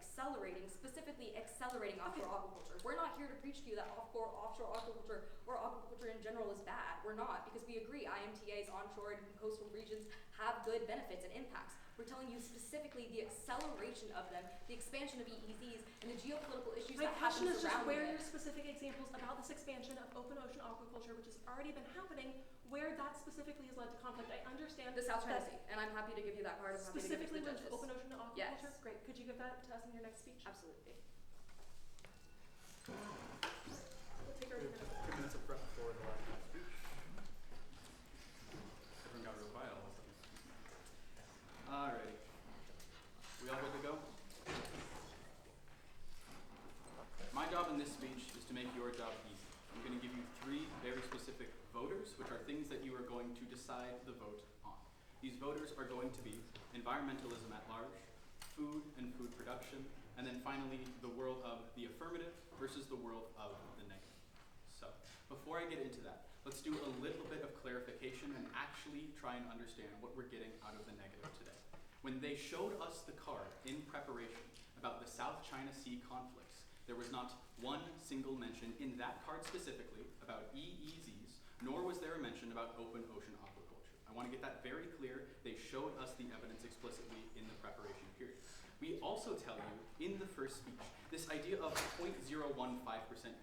specifically accelerating offshore aquaculture. We're not here to preach to you that offshore aquaculture or aquaculture in general is bad. We're not, because we agree IMTAs onshore and coastal regions have good benefits and impacts. We're telling you specifically the acceleration of them, the expansion of EEZs, and the geopolitical issues that happen surrounding it. My question is just where your specific examples about this expansion of open ocean aquaculture, which has already been happening, where that specifically has led to conflict. I understand the South China Sea, and I'm happy to give you that card. I'm happy to give it to the judges. Specifically with open ocean aquaculture? Yes. Great. Could you give that to us in your next speech? Absolutely. We'll take our 2 minutes. 2 minutes of prep for the last speech. Everyone got real quiet all of a sudden. Alrighty. We all good to go? My job in this speech is to make your job easy. I'm going to give you 3 very specific voters, which are things that you are going to decide the vote on. These voters are going to be environmentalism at large, food and food production, and then finally the world of the affirmative versus the world of the negative. So, before I get into that, let's do a little bit of clarification and actually try and understand what we're getting out of the negative today. When they showed us the card in preparation about the South China Sea conflicts, there was not one single mention in that card specifically about EEZs, nor was there a mention about open ocean aquaculture. I want to get that very clear. They showed us the evidence explicitly in the preparation period. We also tell you in the first speech this idea of 0.015%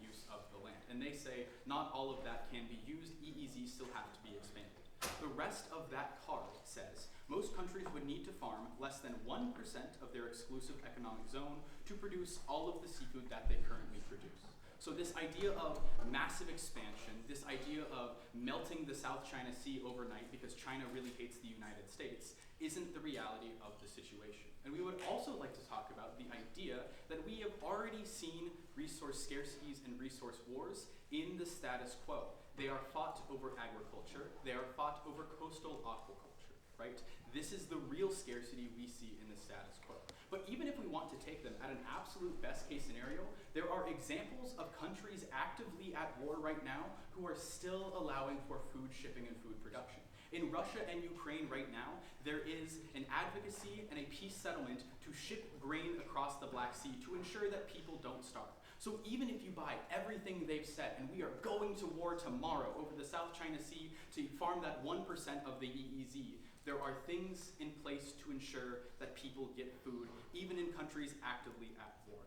use of the land. And they say not all of that can be used, EEZs still have to be expanded. The rest of that card says most countries would need to farm less than 1% of their exclusive economic zone to produce all of the seafood that they currently produce. So this idea of massive expansion, this idea of melting the South China Sea overnight because China really hates the United States, isn't the reality of the situation. And we would also like to talk about the idea that we have already seen resource scarcities and resource wars in the status quo. They are fought over agriculture, they are fought over coastal aquaculture, right? This is the real scarcity we see in the status quo. But even if we want to take them at an absolute best case scenario, there are examples of countries actively at war right now who are still allowing for food shipping and food production. In Russia and Ukraine right now, there is an advocacy and a peace settlement to ship grain across the Black Sea to ensure that people don't starve. So even if you buy everything they've said, and we are going to war tomorrow over the South China Sea to farm that 1% of the EEZ, there are things in place to ensure that people get food, even in countries actively at war.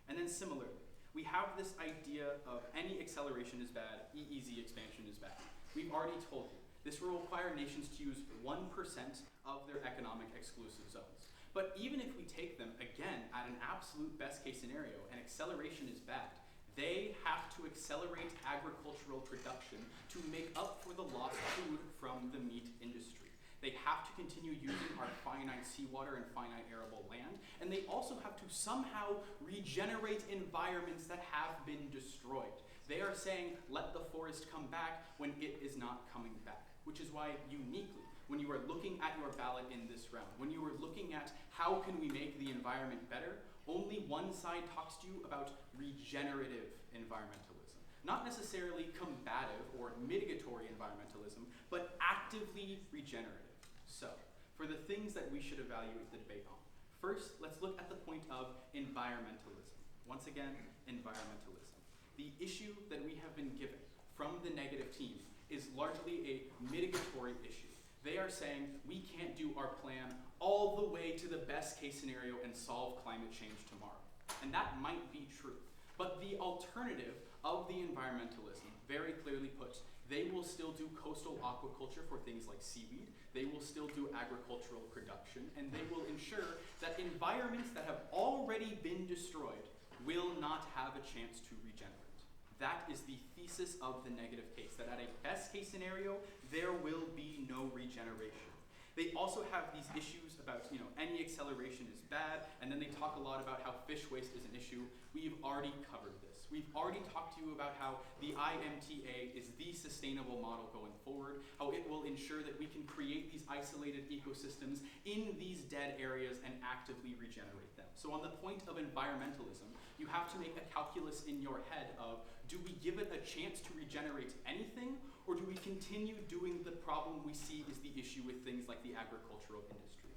And then similarly, we have this idea of any acceleration is bad, EEZ expansion is bad. We've already told you, this will require nations to use 1% of their economic exclusive zones. But even if we take them, again, at an absolute best case scenario, and acceleration is bad, they have to accelerate agricultural production to make up for the lost food from the meat industry. They have to continue using our finite seawater and finite arable land, and they also have to somehow regenerate environments that have been destroyed. They are saying, let the forest come back when it is not coming back, which is why uniquely, when you are looking at your ballot in this round, when you are looking at how can we make the environment better, only one side talks to you about regenerative environmentalism. Not necessarily combative or mitigatory environmentalism, but actively regenerative. So, for the things that we should evaluate the debate on, first, let's look at the point of environmentalism. Once again, environmentalism. The issue that we have been given from the negative team is largely a mitigatory issue. They are saying we can't do our plan all the way to the best case scenario and solve climate change tomorrow. And that might be true. But the alternative of the environmentalism, very clearly put, they will still do coastal aquaculture for things like seaweed, they will still do agricultural production, and they will ensure that environments that have already been destroyed will not have a chance to regenerate. That is the thesis of the negative case, that at a best case scenario, there will be no regeneration. They also have these issues about, any acceleration is bad, and then they talk a lot about how fish waste is an issue. We've already covered this. We've already talked to you about how the IMTA is the sustainable model going forward, how it will ensure that we can create these isolated ecosystems in these dead areas and actively regenerate them. So on the point of environmentalism, you have to make a calculus in your head of, do we give it a chance to regenerate anything, or do we continue doing the problem we see is the issue with things like the agricultural industry?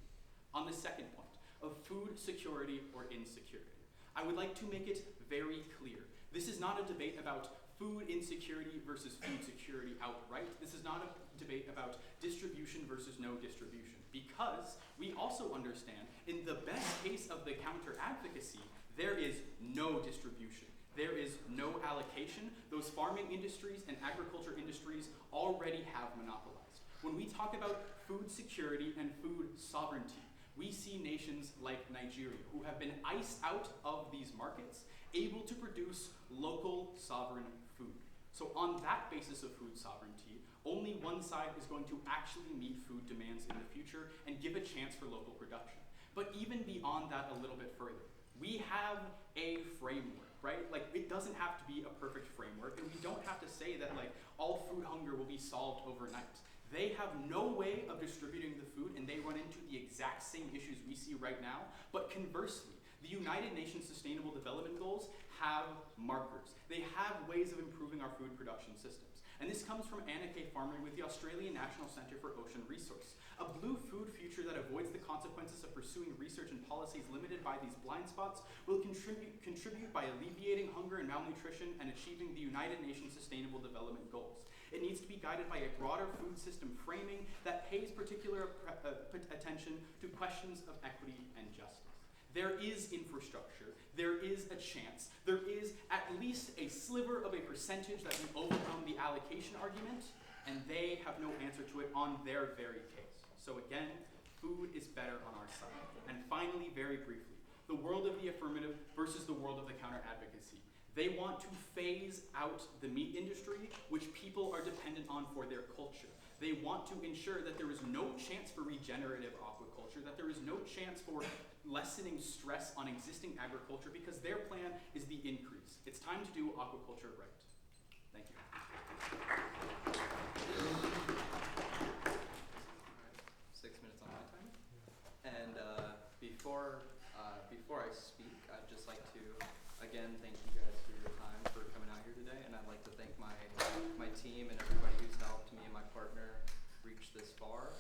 On the second point, of food security or insecurity, I would like to make it very clear. This is not a debate about food insecurity versus food security outright. This is not a debate about distribution versus no distribution, because we also understand in the best case of the counter-advocacy, there is no distribution. There is no allocation. Those farming industries and agriculture industries already have monopolized. When we talk about food security and food sovereignty, we see nations like Nigeria, who have been iced out of these markets, able to produce local sovereign food. So on that basis of food sovereignty, only one side is going to actually meet food demands in the future and give a chance for local production. But even beyond that a little bit further, we have a framework, right? Like, it doesn't have to be a perfect framework, and we don't have to say that all food hunger will be solved overnight. They have no way of distributing the food, and they run into the exact same issues we see right now. But conversely, the United Nations Sustainable Development Goals have markers. They have ways of improving our food production systems. And this comes from Anna K. Farmer with the Australian National Centre for Ocean Resource. A blue food future that avoids the consequences of pursuing research and policies limited by these blind spots will contribute by alleviating hunger and malnutrition and achieving the United Nations Sustainable Development Goals. It needs to be guided by a broader food system framing that pays particular attention to questions of equity and justice. There is infrastructure, there is a chance, there is at least a sliver of a percentage that we overcome the allocation argument, and they have no answer to it on their very case. So again, food is better on our side. And finally, very briefly, the world of the affirmative versus the world of the counter-advocacy. They want to phase out the meat industry, which people are dependent on for their culture. They want to ensure that there is no chance for regenerative aquaculture, that there is no chance for lessening stress on existing agriculture, because their plan is the increase. It's time to do aquaculture right. Thank you. 6 minutes on my time. And before I speak, I'd just like to, again, thank you guys for your time, for coming out here today. And I'd like to thank my team and everybody who's helped me and my partner reach this far.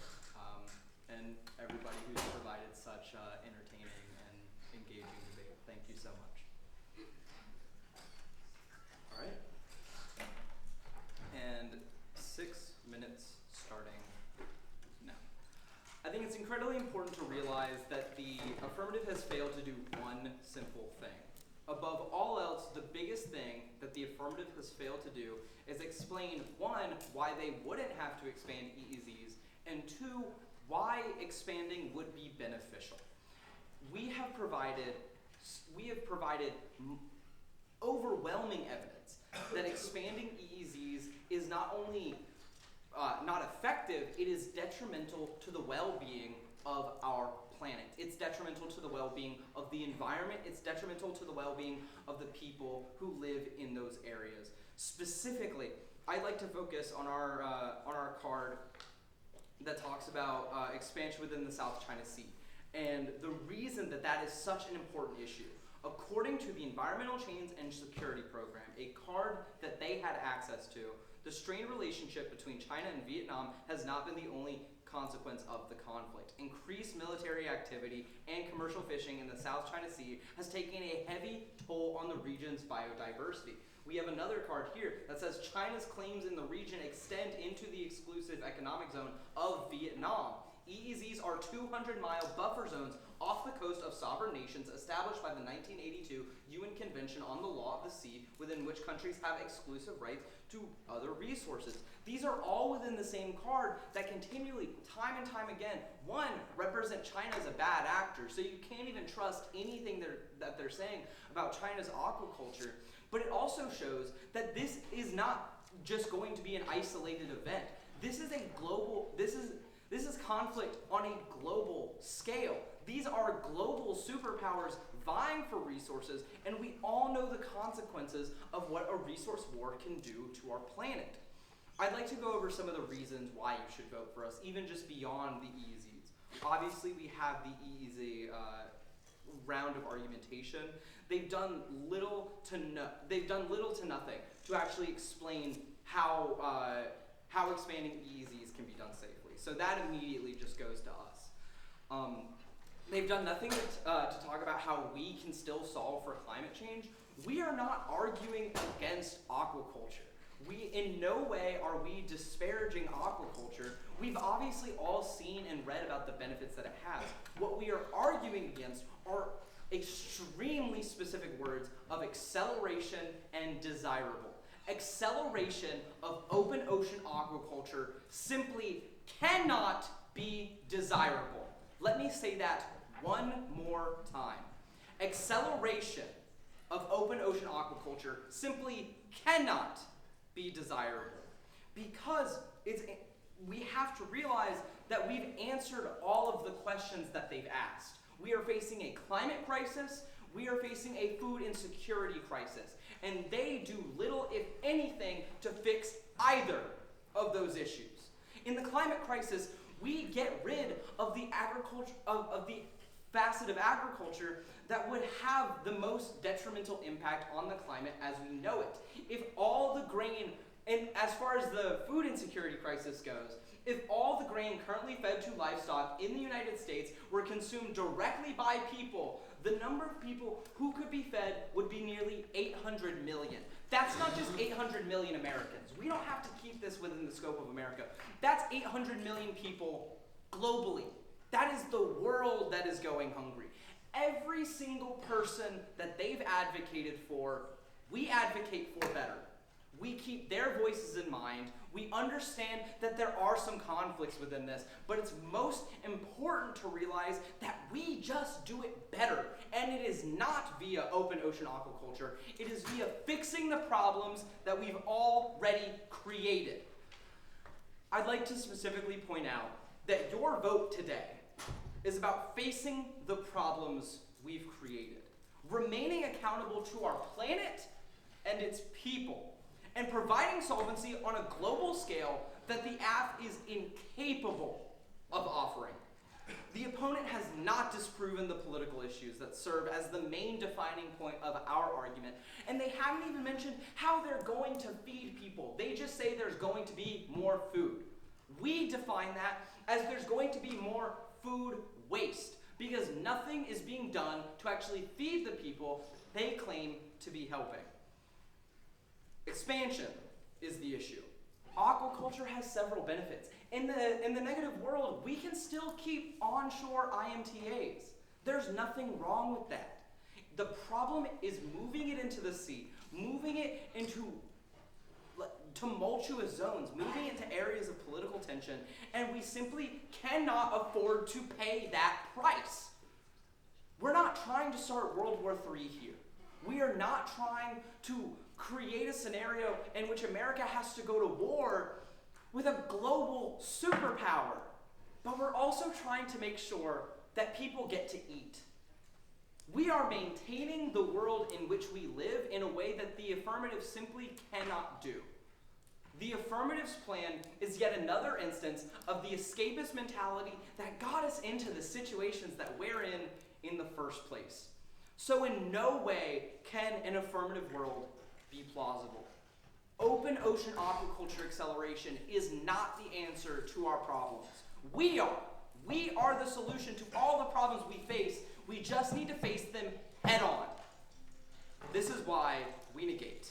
And everybody who's provided such entertaining and engaging debate. Thank you so much. All right. And 6 minutes starting now. I think it's incredibly important to realize that the affirmative has failed to do one simple thing. Above all else, the biggest thing that the affirmative has failed to do is explain, one, why they wouldn't have to expand EEZs, and two, why expanding would be beneficial. We have provided overwhelming evidence that expanding EEZs is not only not effective, it is detrimental to the well-being of our planet. It's detrimental to the well-being of the environment. It's detrimental to the well-being of the people who live in those areas. Specifically, I'd like to focus on our card that talks about expansion within the South China Sea. And the reason that is such an important issue, according to the Environmental Change and Security Program, a card that they had access to, the strained relationship between China and Vietnam has not been the only consequence of the conflict. Increased military activity and commercial fishing in the South China Sea has taken a heavy toll on the region's biodiversity, We have another card here that says China's claims in the region extend into the exclusive economic zone of Vietnam. EEZs are 200-mile buffer zones off the coast of sovereign nations established by the 1982 UN Convention on the Law of the Sea, within which countries have exclusive rights to other resources. These are all within the same card that continually, time and time again, one, represent China as a bad actor, so you can't even trust anything that they're saying about China's aquaculture, but it also shows that this is not just going to be an isolated event. This is a global, this is conflict on a global scale. These are global superpowers vying for resources, and we all know the consequences of what a resource war can do to our planet. I'd like to go over some of the reasons why you should vote for us, even just beyond the EEZs. Obviously, we have the EEZ round of argumentation. They've done little to nothing to actually explain how expanding EEZs can be done safely. So that immediately just goes to us. They've done nothing to talk about how we can still solve for climate change. We are not arguing against aquaculture. In no way are we disparaging aquaculture. We've obviously all seen and read about the benefits that it has. What we are arguing against are extremely specific words of acceleration and desirable. Acceleration of open ocean aquaculture simply cannot be desirable. Let me say that one more time. Acceleration of open ocean aquaculture simply cannot be desirable, because we have to realize that we've answered all of the questions that they've asked. We are facing a climate crisis, we are facing a food insecurity crisis, and they do little, if anything, to fix either of those issues. In the climate crisis, we get rid of the agriculture of the facet of agriculture that would have the most detrimental impact on the climate as we know it. If all the grain, and as far as the food insecurity crisis goes, if all the grain currently fed to livestock in the United States were consumed directly by people, the number of people who could be fed would be nearly 800 million. That's not just 800 million Americans. We don't have to keep this within the scope of America. That's 800 million people globally. That is the world that is going hungry. Every single person that they've advocated for, we advocate for better. We keep their voices in mind. We understand that there are some conflicts within this, but it's most important to realize that we just do it better. And it is not via open ocean aquaculture. It is via fixing the problems that we've already created. I'd like to specifically point out that your vote today is about facing the problems we've created, remaining accountable to our planet and its people, and providing solvency on a global scale that the AF is incapable of offering. The opponent has not disproven the political issues that serve as the main defining point of our argument, and they haven't even mentioned how they're going to feed people. They just say there's going to be more food. We define that as there's going to be more food waste, because nothing is being done to actually feed the people they claim to be helping. Expansion is the issue. Aquaculture has several benefits. In the negative world, we can still keep onshore IMTAs. There's nothing wrong with that. The problem is moving it into the sea, moving it into tumultuous zones, moving it into areas of political tension, and we simply cannot afford to pay that price. We're not trying to start World War III here. We are not trying to create a scenario in which America has to go to war with a global superpower. But we're also trying to make sure that people get to eat. We are maintaining the world in which we live in a way that the affirmative simply cannot do. The affirmatives plan is yet another instance of the escapist mentality that got us into the situations that we're in the first place. So in no way can an affirmative world be plausible. Open ocean aquaculture acceleration is not the answer to our problems. We are the solution to all the problems we face. We just need to face them head on. This is why we negate.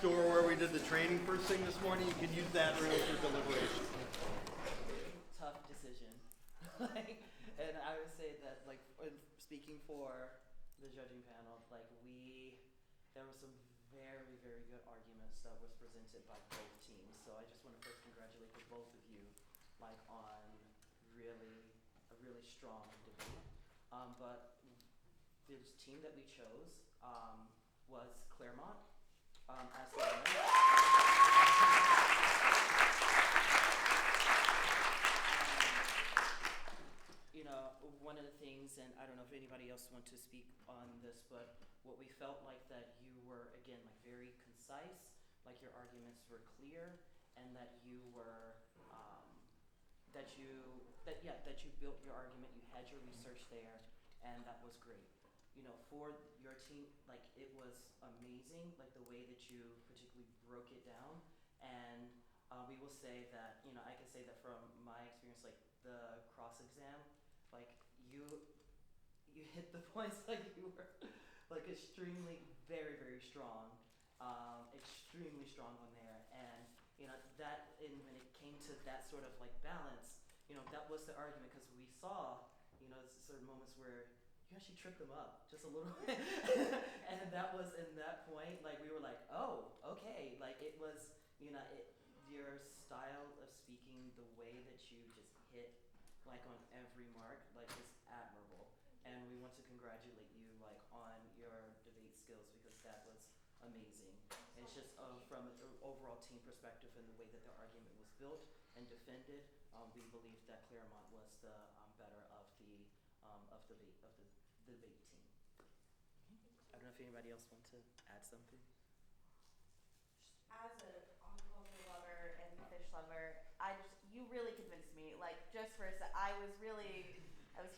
store where we did the training first thing this morning. You can use that room for deliberation. Tough decision. And I would say that, like, speaking for the judging panel, like, there were some very, very good arguments that was presented by both teams. So I just want to first congratulate the both of you, like, on a really strong debate. But the team that we chose was Claremont as the winner. You know, one of the things, and I don't know if anybody else wants to speak on this, but what we felt like that you were, again, like very concise, like your arguments were clear, and that you were, that you built your argument, you had your research there, and that was great. You know, for your team, like, it was amazing, like the way that you particularly broke it down, and we will say that, you know, I can say that from my experience, like the cross-exam, like you hit the points, like you were like extremely, very, very strong, extremely strong on there, and you know that. And when it came to that sort of like balance, you know, that was the argument, because we saw, you know, certain moments where you actually tripped them up just a little bit, and that was in that point, like we were like, oh, okay, like it was, you know, your style of speaking, the way that you just hit like on every mark, like is admirable, and we want to congratulate you like on your debate skills, because that was amazing. And it's just from an overall team perspective and the way that the argument was built and defended, we believe that Claremont was the better of the debate team. I don't know if anybody else wants to add something. As an aquaculture lover and fish lover, you really convinced me. Like, just for a sec, I was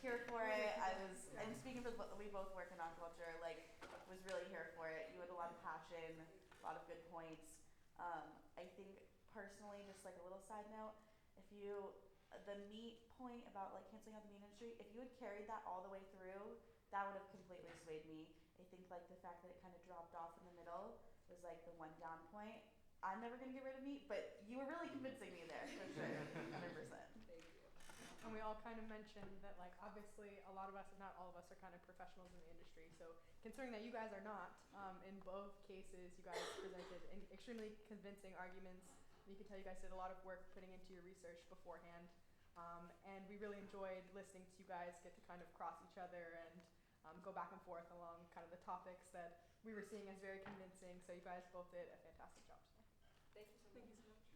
here for it. I'm speaking for we both work in aquaculture, like, was really here for it. You had a lot of passion, a lot of good points. I think personally, just like a little side note, the meat point about like canceling out the meat industry, if you had carried that all the way through, that would have completely swayed me. I think like the fact that it kind of dropped off in the middle was like the one down point. I'm never gonna get rid of meat, but you were really convincing me there, for sure, 100%. Thank you. And we all kind of mentioned that, like, obviously a lot of us, if not all of us, are kind of professionals in the industry. So considering that you guys are not, in both cases, you guys presented extremely convincing arguments. You can tell you guys did a lot of work putting into your research beforehand. And we really enjoyed listening to you guys get to kind of cross each other and go back and forth along kind of the topics that we were seeing as very convincing. So you guys both did a fantastic job today. Thank you so much.